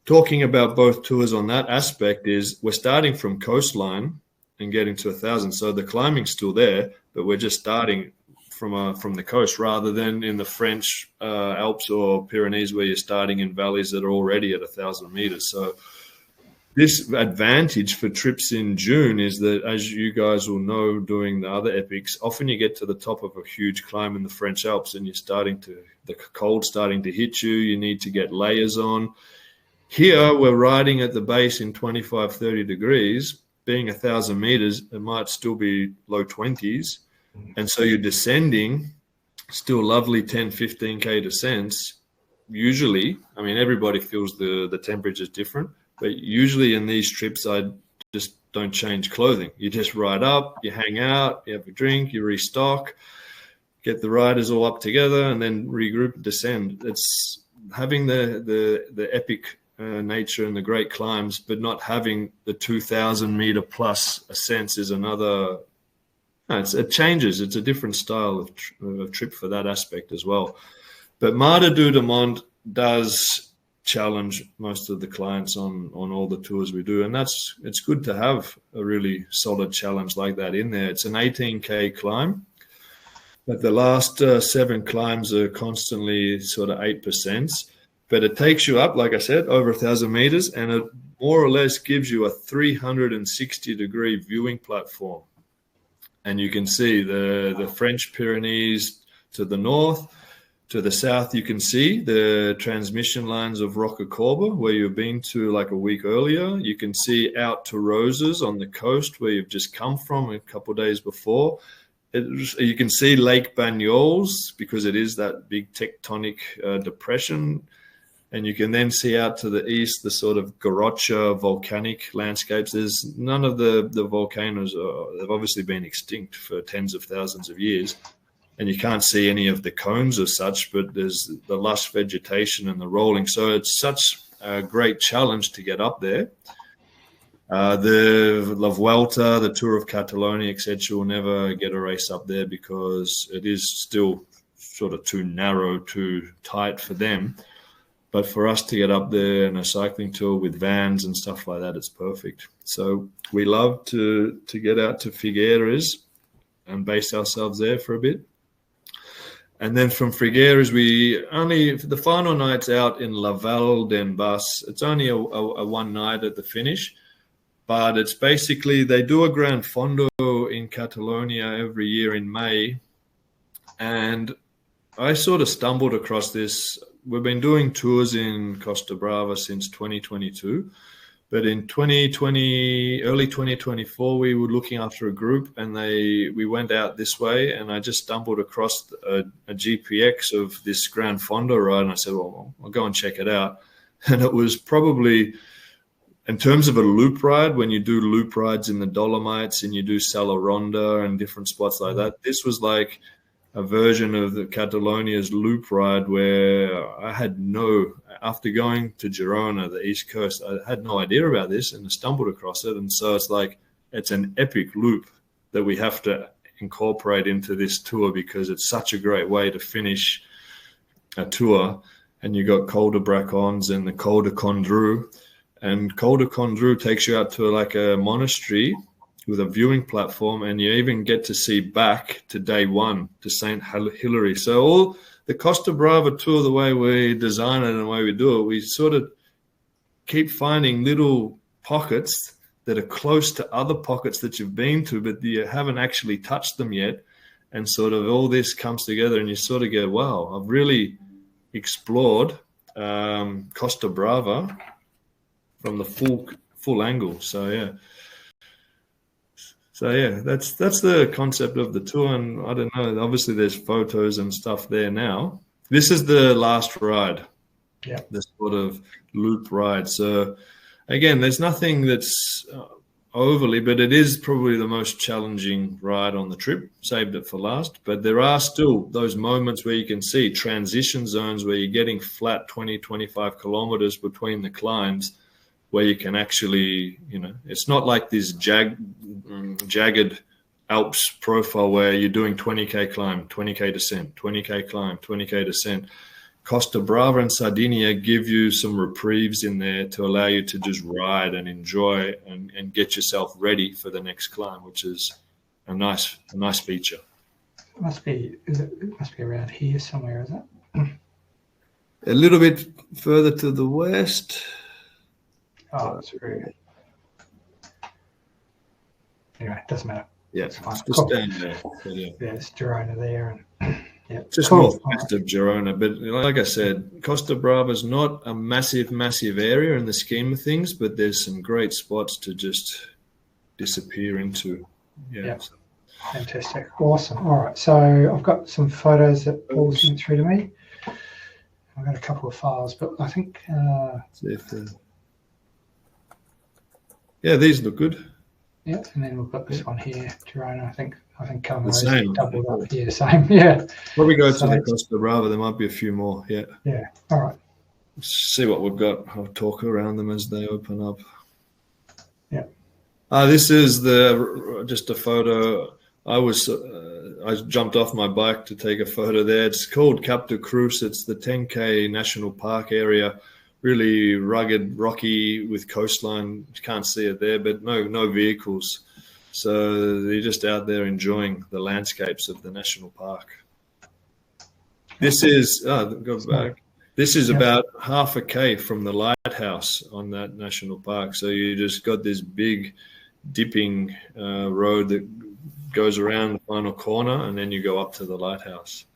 Speaker 2: talking about both tours on that aspect is we're starting from coastline and getting to 1,000. So the climbing's still there, but we're just starting from the coast rather than in the French Alps or Pyrenees where you're starting in valleys that are already at 1,000 meters. So this advantage for trips in June is that, as you guys will know doing the other epics, often you get to the top of a huge climb in the French Alps and the cold starting to hit you. You need to get layers on. Here, we're riding at the base in 25, 30 degrees. Being 1,000 meters, it might still be low 20s. And so you're descending, still lovely 10, 15K descents. Usually, I mean, everybody feels the temperature is different, but usually in these trips, I just don't change clothing. You just ride up, you hang out, you have a drink, you restock, get the riders all up together, and then regroup and descend. It's having the epic nature and the great climbs, but not having the 2,000 meter plus ascents is another. It changes. It's a different style of trip for that aspect as well. But Mar du Mont does challenge most of the clients on all the tours we do, and it's good to have a really solid challenge like that in there. It's an 18K climb, but the last 7 climbs are constantly sort of 8%. But it takes you up, like I said, over 1,000 meters, and it more or less gives you a 360-degree viewing platform. And you can see the French Pyrenees to the north. To the south, you can see the transmission lines of Rocacorba, where you've been to like a week earlier. You can see out to Roses on the coast, where you've just come from a couple of days before. You can see Lake Bagnols, because it is that big tectonic depression. And you can then see out to the east the sort of Garrocha volcanic landscapes. There's none of the volcanoes, they've obviously been extinct for tens of thousands of years. And you can't see any of the cones as such, but there's the lush vegetation and the rolling. So it's such a great challenge to get up there. The La Vuelta, the Tour of Catalonia, etc., will never get a race up there because it is still sort of too narrow, too tight for them. But for us to get up there in a cycling tour with vans and stuff like that, it's perfect. So we love to get out to Figueres and base ourselves there for a bit. And then from Figueres, the final night's out in La Val d'en Bas. It's only a one night at the finish, but it's basically, they do a Gran Fondo in Catalonia every year in May. And I sort of stumbled across this. We've been doing tours in Costa Brava since 2022. But in early 2024, we were looking after a group, and we went out this way, and I just stumbled across a GPX of this Gran Fondo ride, and I said, well, I'll go and check it out. And it was probably, in terms of a loop ride, when you do loop rides in the Dolomites and you do Sala Ronda and different spots like that, this was like a version of the Catalonia's loop ride where after going to Girona, the East Coast, I had no idea about this, and I stumbled across it. And so it's an epic loop that we have to incorporate into this tour, because it's such a great way to finish a tour. And you got Col de Bracons and the Col de Condru, and Col de Condru takes you out to like a monastery with a viewing platform, and you even get to see back to day one, to St. Hilary. So all the Costa Brava tour, the way we design it and the way we do it, we sort of keep finding little pockets that are close to other pockets that you've been to, but you haven't actually touched them yet. And sort of all this comes together, and you sort of go, wow, I've really explored Costa Brava from the full angle. So, yeah. So, yeah, that's the concept of the tour. And I don't know, obviously there's photos and stuff there now. This is the last ride, the sort of loop ride. So, again, there's nothing that's overly, but it is probably the most challenging ride on the trip. Saved it for last. But there are still those moments where you can see transition zones where you're getting flat 20, 25 kilometers between the climbs, where you can actually, it's not like this jagged Alps profile where you're doing 20K climb, 20K descent, 20K climb, 20K descent. Costa Brava and Sardinia give you some reprieves in there to allow you to just ride and enjoy and get yourself ready for the next climb, which is a nice feature.
Speaker 1: It must be around here somewhere, is it?
Speaker 2: A little bit further to the west.
Speaker 1: Oh, that's very good. Anyway, it doesn't matter.
Speaker 2: Yeah,
Speaker 1: it's fine.
Speaker 2: Just down there. Yeah,
Speaker 1: it's Girona there, and
Speaker 2: just northwest of Girona. But like I said, Costa Brava is not a massive area in the scheme of things, but there's some great spots to just disappear into. Yeah.
Speaker 1: Fantastic, awesome. All right, so I've got some photos that Paul's sent through to me. I've got a couple of files, but I think.
Speaker 2: These look good.
Speaker 1: Yeah, and then we've got this one here, Girona. I think
Speaker 2: the same.
Speaker 1: Doubled up. Yeah, same. Yeah.
Speaker 2: When we go to the Costa Brava, there might be a few more. Yeah.
Speaker 1: Yeah. All right.
Speaker 2: Let's see what we've got. I'll talk around them as they open up.
Speaker 1: Yeah.
Speaker 2: This is just a photo. I was I jumped off my bike to take a photo there. It's called Cap de Cruz. It's the 10K National Park area, really rugged, rocky with coastline. You can't see it there, but no vehicles. So they're just out there enjoying the landscapes of the national park. This is, go back. This is about half a K from the lighthouse on that national park. So you just got this big dipping road that goes around the final corner, and then you go up to the lighthouse.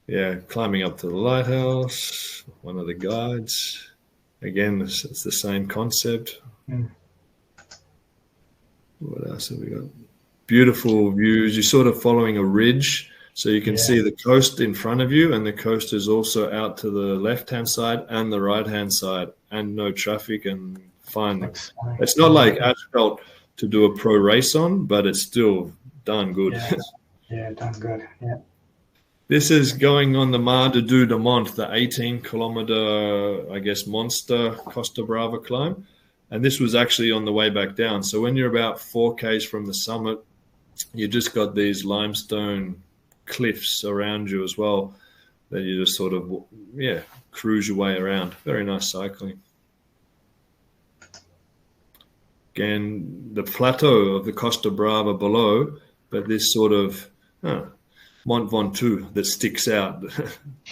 Speaker 2: Yeah, climbing up to the lighthouse, one of the guides. Again, it's the same concept. What else have we got? Beautiful views. You're sort of following a ridge, so you can see the coast in front of you, and the coast is also out to the left-hand side and the right-hand side, and no traffic and fine. It's not like asphalt to do a pro race on, but it's still done good.
Speaker 1: Yeah, done good. Yeah.
Speaker 2: This is going on the Mar de Mont, the 18-kilometer, I guess, monster Costa Brava climb. And this was actually on the way back down. So when you're about 4 Ks from the summit, you just got these limestone cliffs around you as well that you just sort of, cruise your way around. Very nice cycling. Again, the plateau of the Costa Brava below, but this sort of Mont Ventoux that sticks out.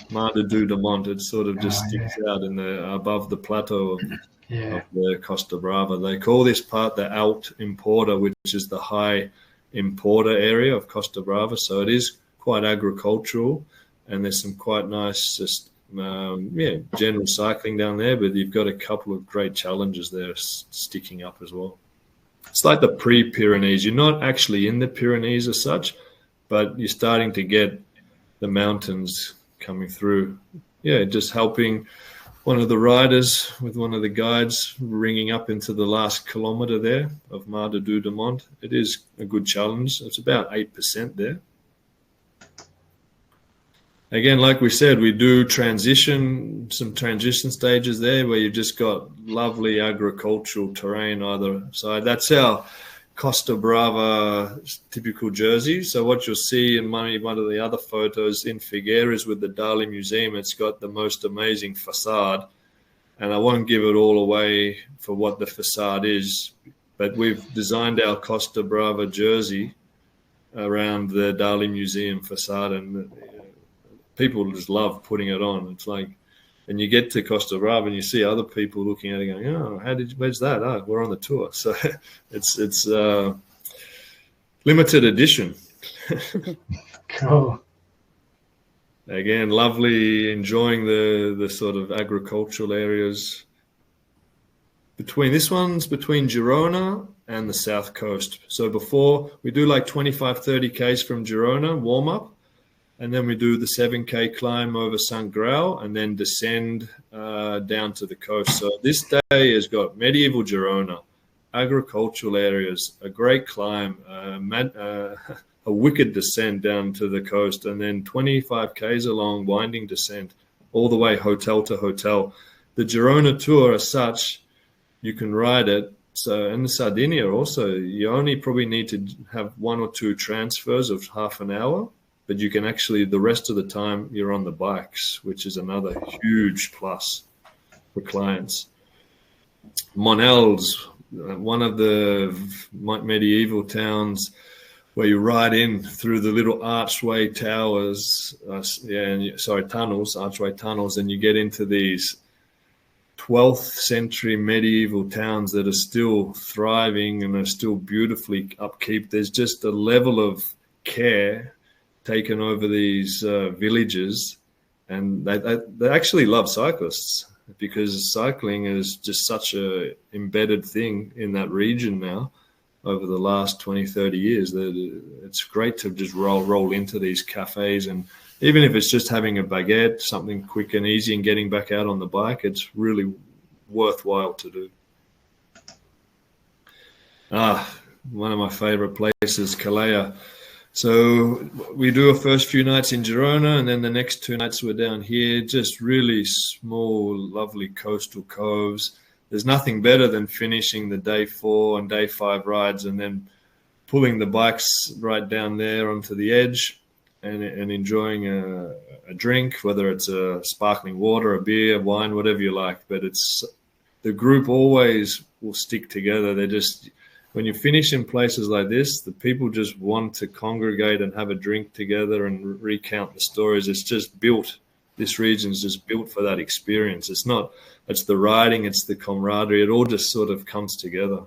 Speaker 2: Mar de Mont, it sort of just sticks out in the above the plateau of the Costa Brava. They call this part the Alt Importer, which is the high importer area of Costa Brava. So it is quite agricultural, and there's some quite nice general cycling down there, but you've got a couple of great challenges there sticking up as well. It's like the pre-Pyrenees. You're not actually in the Pyrenees as such, but you're starting to get the mountains coming through. Yeah, just helping one of the riders with one of the guides ringing up into the last kilometre there of Mar de Mont. It is a good challenge. It's about 8% there. Again, like we said, we do some transition stages there where you've just got lovely agricultural terrain either side. That's our Costa Brava typical jersey. So what you'll see in one of the other photos in Figueres with the Dali Museum, it's got the most amazing facade. And I won't give it all away for what the facade is, but we've designed our Costa Brava jersey around the Dali Museum facade, and people just love putting it on. It's like, and you get to Costa Brava and you see other people looking at it going, "Oh, where's that? Oh, we're on the tour." So it's limited edition.
Speaker 1: Cool.
Speaker 2: Again, lovely, enjoying the sort of agricultural areas. Between Girona and the south coast. So before we do like 25-30 Ks from Girona, warm up. And then we do the 7K climb over Sant Grau and then descend down to the coast. So this day has got medieval Girona, agricultural areas, a great climb, a wicked descent down to the coast, and then 25 Ks along winding descent all the way hotel to hotel. The Girona tour as such, you can ride it. So in Sardinia also, you only probably need to have 1 or 2 transfers of half an hour. But you can actually, the rest of the time, you're on the bikes, which is another huge plus for clients. Monel's, one of the medieval towns where you ride in through the little archway tunnels, archway tunnels, and you get into these 12th century medieval towns that are still thriving and are still beautifully upkeep. There's just a level of care taken over these villages, and they actually love cyclists because cycling is just such a embedded thing in that region now over the last 20-30 years that it's great to just roll into these cafes, and even if it's just having a baguette, something quick and easy, and getting back out on the bike, it's really worthwhile to do. One of my favorite places, Calais. So we do our first few nights in Girona, and then the next 2 nights we're down here, just really small, lovely coastal coves. There's nothing better than finishing the day 4 and day 5 rides and then pulling the bikes right down there onto the edge and enjoying a drink, whether it's a sparkling water, a beer, wine, whatever you like. But it's the group always will stick together. They're just, when you finish in places like this, the people just want to congregate and have a drink together and recount the stories. It's just built. This region's just built for that experience. It's the riding, it's the camaraderie. It all just sort of comes together.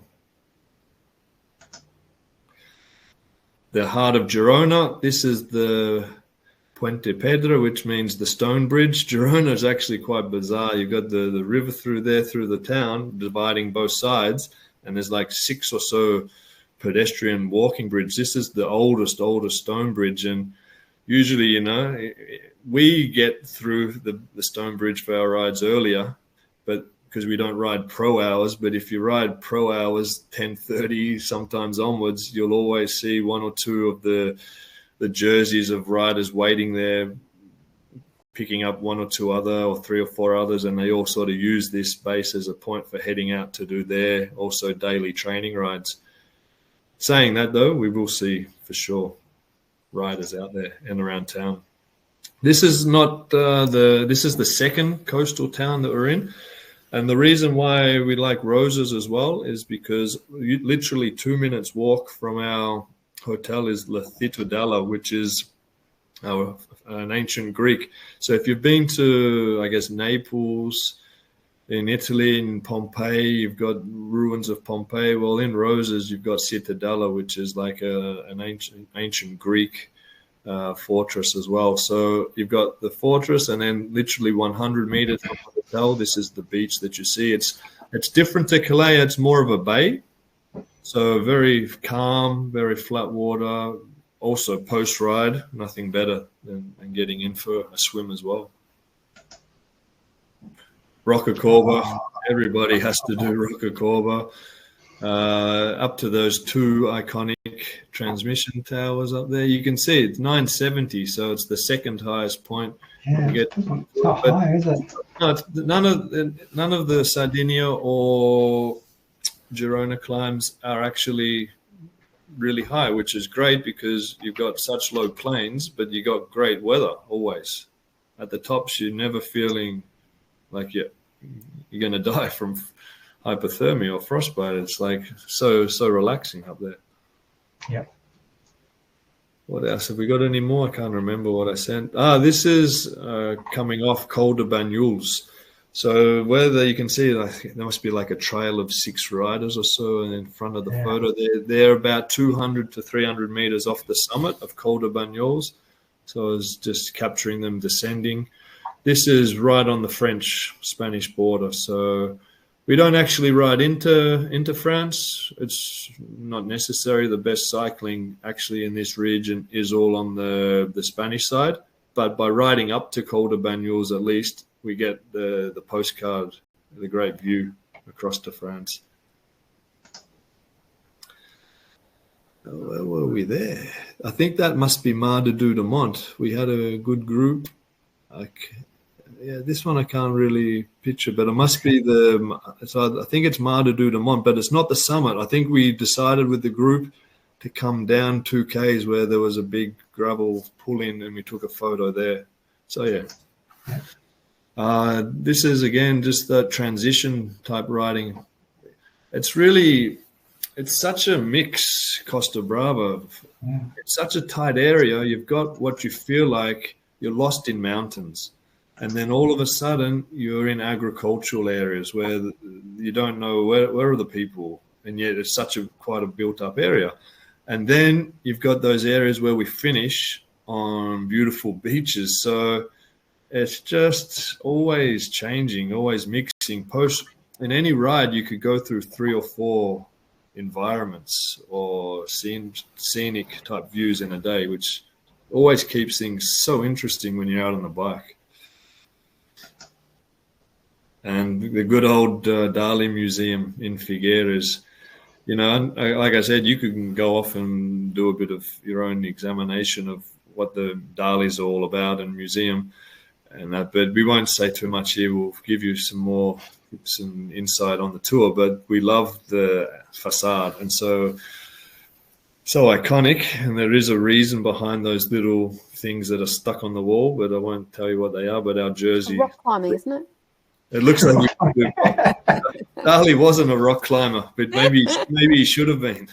Speaker 2: The heart of Girona, this is the Puente Pedra, which means the stone bridge. Girona is actually quite bizarre. You've got the river through the town, dividing both sides, and there's like 6 or so pedestrian walking bridge. This is the oldest stone bridge, and usually, we get through the stone bridge for our rides earlier, but because we don't ride pro hours. But if you ride pro hours 10:30 sometimes onwards, you'll always see 1 or 2 of the jerseys of riders waiting there, picking up 1 or 2 other, or 3 or 4 others, and they all sort of use this base as a point for heading out to do their also daily training rides. Saying that, though, we will see for sure riders out there and around town. This is not this is the second coastal town that we're in. And the reason why we like Roses as well is because literally 2 minutes walk from our hotel is La Citadella, which is an ancient Greek. So if you've been to, I guess, Naples, in Italy, in Pompeii, you've got ruins of Pompeii. Well, in Roses, you've got Citadella, which is like an ancient Greek fortress as well. So you've got the fortress, and then literally 100 meters from the hotel, this is the beach that you see. It's different to Calais. It's more of a bay, so very calm, very flat water. Also post ride, nothing better than getting in for a swim as well. Rocacorba, everybody has to do Rocacorba. Up to those 2 iconic transmission towers up there. You can see it's 970, so it's the second highest point.
Speaker 1: Yeah, it's not high, is it?
Speaker 2: No, it's none of the Sardinia or Girona climbs are actually really high, which is great because you've got such low plains, but you got great weather always. At the tops, you're never feeling like you're going to die from hypothermia or frostbite. It's like so relaxing up there.
Speaker 1: Yeah.
Speaker 2: What else have we got? Any more? I can't remember what I sent. This is coming off Col de Banyuls. So whether you can see, there must be like a trail of 6 riders or so in front of the photo. They're about 200 to 300 meters off the summit of Col de Banyuls. So I was just capturing them descending. This is right on the French-Spanish border. So we don't actually ride into France. It's not necessary. The best cycling actually in this region is all on the Spanish side. But by riding up to Col de Banyuls, at least, we get the postcard, the great view across to France. Where were we there? I think that must be Mar de Doudemont. We had a good group. This one I can't really picture, but it must be so I think it's Mar de Doudemont, but it's not the summit. I think we decided with the group to come down 2 Ks where there was a big gravel pull-in, and we took a photo there. So, yeah. This is, again, just that transition type riding. It's such a mix, Costa Brava. Yeah. It's such a tight area. You've got what you feel like you're lost in mountains. And then all of a sudden you're in agricultural areas where you don't know where are the people. And yet it's quite a built up area. And then you've got those areas where we finish on beautiful beaches. So it's just always changing, always mixing. In any ride, you could go through 3 or 4 environments or scenic type views in a day, which always keeps things so interesting when you're out on the bike. And the good old Dali Museum in Figueres, like I said, you can go off and do a bit of your own examination of what the Dali's are all about and museum and that, but we won't say too much here. We'll give you some insight on the tour, but we love the facade. And so so iconic, and there is a reason behind those little things that are stuck on the wall, but I won't tell you what they are. But our jersey,
Speaker 3: rock climbing, isn't it?
Speaker 2: It looks like Charlie wasn't a rock climber, but maybe he should have been.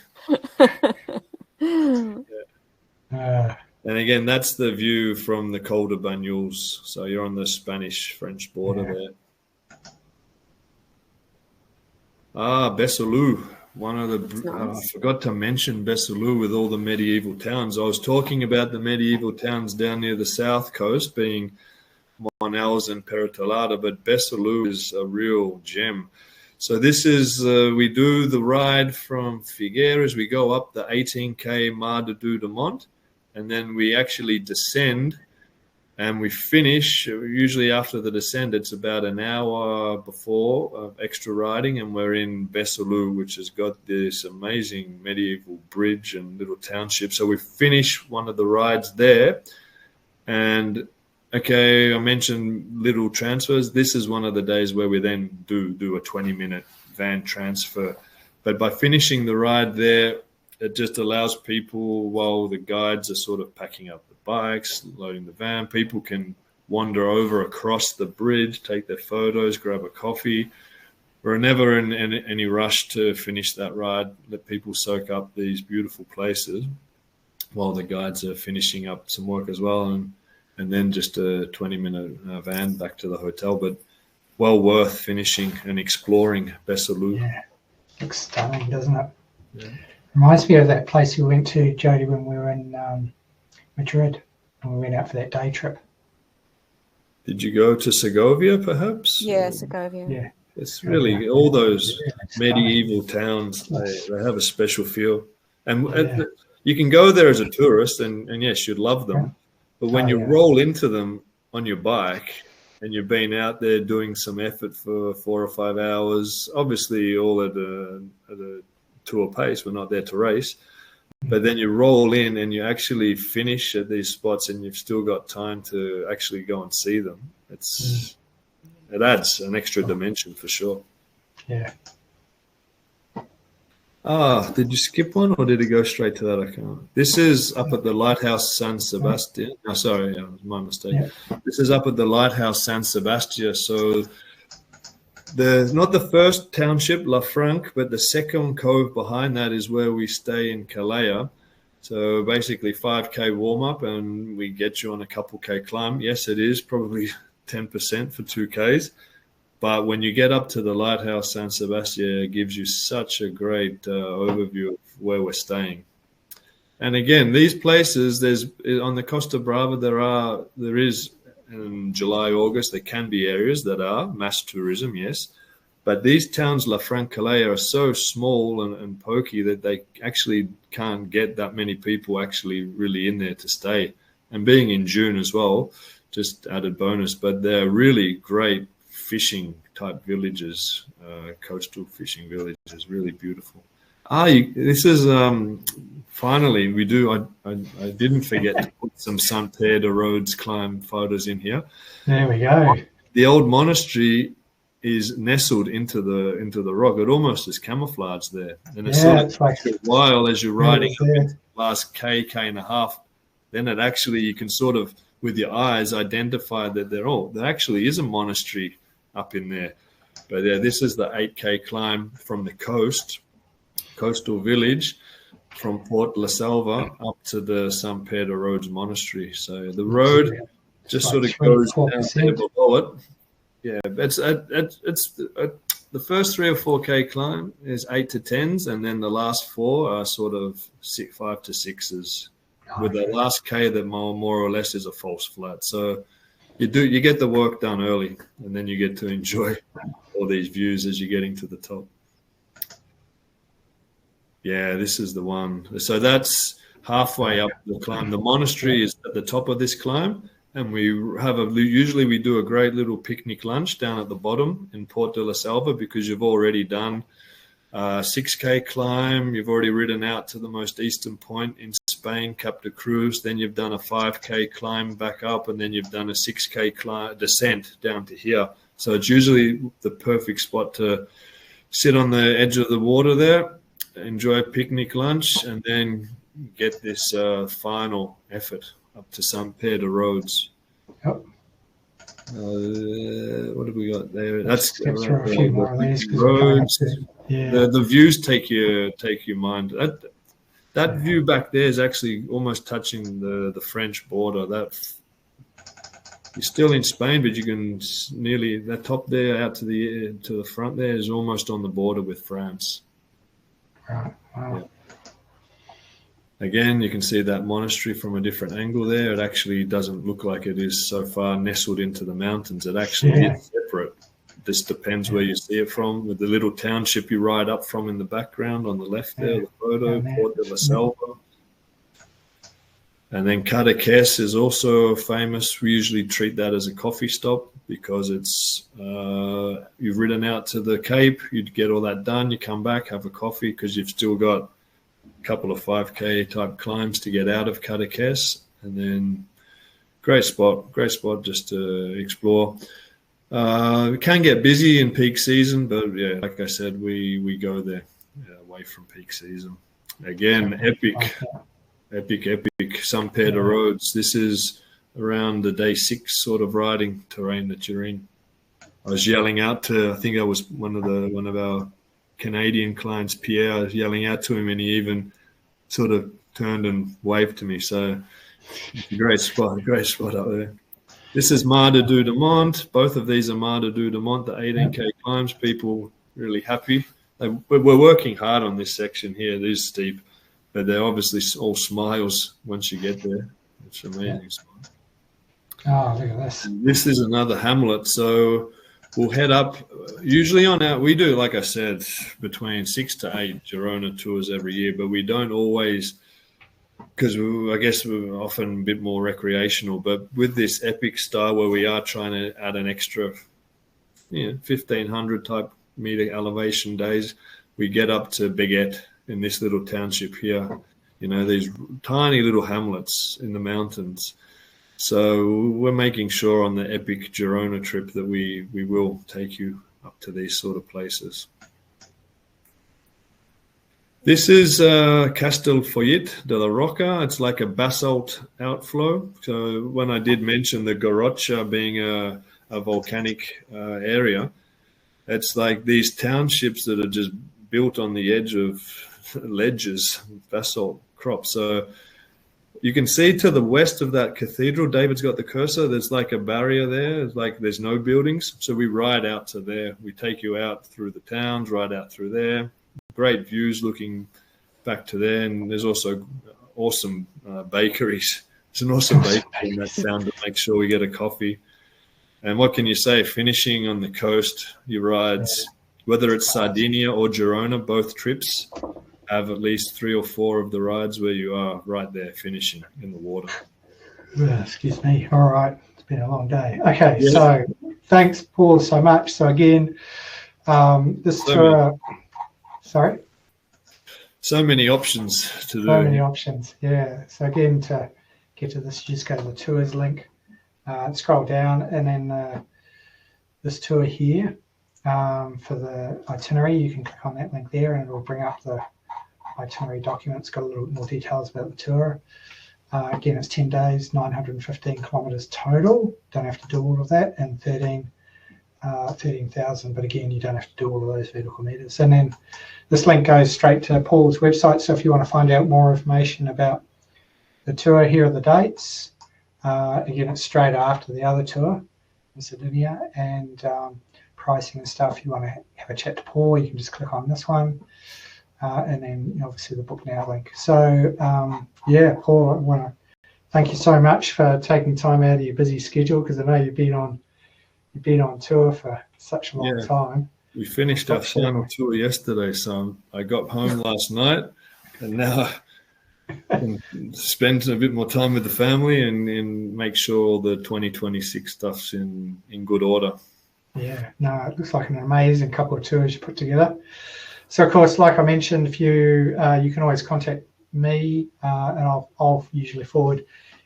Speaker 2: And again, that's the view from the Col de Banyuls. So you're on the Spanish-French border there. Besalú. One of the
Speaker 3: nice.
Speaker 2: I forgot to mention Besalú with all the medieval towns. I was talking about the medieval towns down near the south coast, being Monels and Peratolada, but Besalú is a real gem. So this is we do the ride from Figueres. We go up the 18K Mar de Douaumont, and then we actually descend. And we finish, usually after the descent, it's about an hour before extra riding, and we're in Besalú, which has got this amazing medieval bridge and little township. So we finish one of the rides there. And, okay, I mentioned little transfers. This is one of the days where we then do a 20-minute van transfer. But by finishing the ride there, it just allows people, while the guides are sort of packing up the bikes, loading the van, people can wander over across the bridge, take their photos, grab a coffee. We're never in any rush to finish that ride. Let people soak up these beautiful places while the guides are finishing up some work as well. And then just a 20-minute van back to the hotel. But well worth finishing and exploring Besalú.
Speaker 1: Yeah, looks stunning, doesn't it?
Speaker 2: Yeah.
Speaker 1: Reminds me of that place we went to, Jody, when we were in Madrid, and we went out for that day trip.
Speaker 2: Did you go to Segovia, perhaps?
Speaker 3: Yeah, Segovia.
Speaker 1: Yeah.
Speaker 2: It's really all those medieval towns. They have a special feel, and you can go there as a tourist, and yes, you'd love them. Yeah. But when you roll into them on your bike, and you've been out there doing some effort for 4 or 5 hours, obviously all at a tour pace. We're not there to race. But then you roll in and you actually finish at these spots, and you've still got time to actually go and see them. It adds an extra dimension for sure.
Speaker 1: Yeah.
Speaker 2: Did you skip one, or did it go straight to that? I can't. This is up at the Lighthouse San Sebastian. Oh, sorry, it was my mistake. Yeah. This is up at the Lighthouse San Sebastian. So not the first township, La Franque, but the second cove behind that is where we stay in Calella. So basically 5K warm-up, and we get you on a couple K climb. Yes, it is probably 10% for 2Ks. But when you get up to the Lighthouse San Sebastian, it gives you such a great overview of where we're staying. And again, these places, on the Costa Brava, there is in July, August, there can be areas that are mass tourism, yes. But these towns, La Franque, Calella, are so small and pokey that they actually can't get that many people actually really in there to stay. And being in June as well, just added bonus. But they're really great fishing type villages, coastal fishing villages, really beautiful. This is finally we do. I didn't forget to put some Sant Pere de Rhodes climb photos in here.
Speaker 1: There we go.
Speaker 2: The old monastery is nestled into the rock. It almost is camouflaged there, and it's like a while as you're riding up into the last K and a half. Then it actually you can sort of with your eyes identify that there actually is a monastery up in there. But yeah, this is the 8K climb from the coastal village from Port La Selva up to the Sant Pere de Rhodes monastery. So the road just sort of goes down there below it. Yeah, it's the first 3 or 4K climb is 8 to 10s, and then the last 4 are sort of 5 to 6s, with the last K that more or less is a false flat. So you get the work done early, and then you get to enjoy all these views as you're getting to the top. Yeah, this is the one. So that's halfway up the climb. The monastery is at the top of this climb, and usually we do a great little picnic lunch down at the bottom in Port de la Selva, because you've already done a 6K climb. You've already ridden out to the most eastern point in Spain, Cap de Cruz. Then you've done a 5K climb back up, and then you've done a 6K descent down to here. So it's usually the perfect spot to sit on the edge of the water there, enjoy a picnic lunch, and then get this final effort up to San Pedro roads.
Speaker 1: Yep.
Speaker 2: What have we got there? That's
Speaker 1: a few more of these
Speaker 2: roads. The views take your mind. That view back there is actually almost touching the French border. That you're still in Spain, but you can nearly that top there out to the front there is almost on the border with France.
Speaker 1: Right. Wow.
Speaker 2: Yeah. Again, you can see that monastery from a different angle there. It actually doesn't look like it is so far nestled into the mountains. It actually is separate. This depends where you see it from. With the little township you ride up from in the background on the left there, the photo, Port de la Selva. And then Cadaqués is also famous. We usually treat that as a coffee stop because it's you've ridden out to the Cape, you'd get all that done, you come back, have a coffee because you've still got a couple of 5K type climbs to get out of Cadaqués. And then great spot just to explore. We can get busy in peak season, but yeah, like I said, we go there away from peak season. Again, epic San Pedro roads. This is around the day 6 sort of riding terrain that you're in. I was yelling out to, I think I was one of our Canadian clients, Pierre. I was yelling out to him, and he even sort of turned and waved to me. So great spot up there. This is Mar de Doudemonte. Both of these are Mar de Doudemonte, the 18K climbs. People really happy. We're working hard on this section here. It is steep, but they're obviously all smiles once you get there. It's amazing.
Speaker 1: Oh, look at this.
Speaker 2: This is another hamlet. So we'll head up. Usually we do, like I said, between 6 to 8 Girona tours every year, but we don't always, because I guess we're often a bit more recreational. But with this epic style where we are trying to add an extra 1,500 type meter elevation days, we get up to Beguet in this little township here. These tiny little hamlets in the mountains. So we're making sure on the epic Girona trip that we will take you up to these sort of places. This is Castellfollit de la Roca. It's like a basalt outflow. So when I did mention the Garrocha being a volcanic area, it's like these townships that are just built on the edge of ledges, basalt crops. So you can see to the west of that cathedral, David's got the cursor, there's like a barrier there. It's like there's no buildings. So we ride out to there. We take you out through the towns, ride out through there. Great views looking back to there. And there's also awesome bakeries. It's an awesome bakery in that town to make sure we get a coffee. And what can you say? Finishing on the coast, your rides, whether it's Sardinia or Girona, both trips have at least 3 or 4 of the rides where you are right there finishing in the water.
Speaker 1: Excuse me. All right. It's been a long day. Okay. Yeah. So thanks, Paul, so much. So again, this tour, sorry?
Speaker 2: So many options to do.
Speaker 1: So many options. Yeah. So again, to get to this, you just go to the tours link, scroll down, and then this tour here for the itinerary, you can click on that link there and it will bring up the itinerary document. It's got a little more details about the tour. Again, it's 10 days, 915 kilometers total. Don't have to do all of that, and 13,000. But again, you don't have to do all of those vertical meters. And then this link goes straight to Paul's website. So if you want to find out more information about the tour, here are the dates. Again, it's straight after the other tour in Sardinia, and pricing and stuff. If you want to have a chat to Paul, you can just click on this one. And then obviously the book now link. So Paul, I want to thank you so much for taking time out of your busy schedule, because I know you've been on tour for such a long time.
Speaker 2: We finished our final tour yesterday, so I got home last night, and now I can spend a bit more time with the family and make sure all the 2026 stuff's in good order.
Speaker 1: Yeah, no, it looks like an amazing couple of tours you put together. So, of course, like I mentioned, if you can always contact me, and I'll usually forward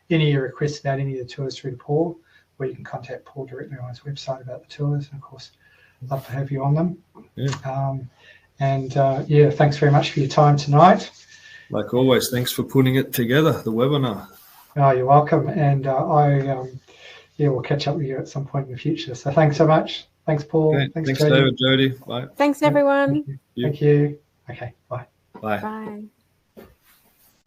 Speaker 1: any of your requests about any of the tours through to Paul, or you can contact Paul directly on his website about the tours. And, of course, I'd love to have you on them.
Speaker 2: Yeah.
Speaker 1: Thanks very much for your time tonight.
Speaker 2: Like always, thanks for putting it together, the webinar.
Speaker 1: Oh, you're welcome. And we'll catch up with you at some point in the future. So thanks so much. Thanks, Paul.
Speaker 2: Okay. Thanks
Speaker 1: Jody.
Speaker 2: David, Jody. Bye.
Speaker 3: Thanks, everyone.
Speaker 1: Thank you. Okay, bye.
Speaker 2: Bye.
Speaker 3: Bye.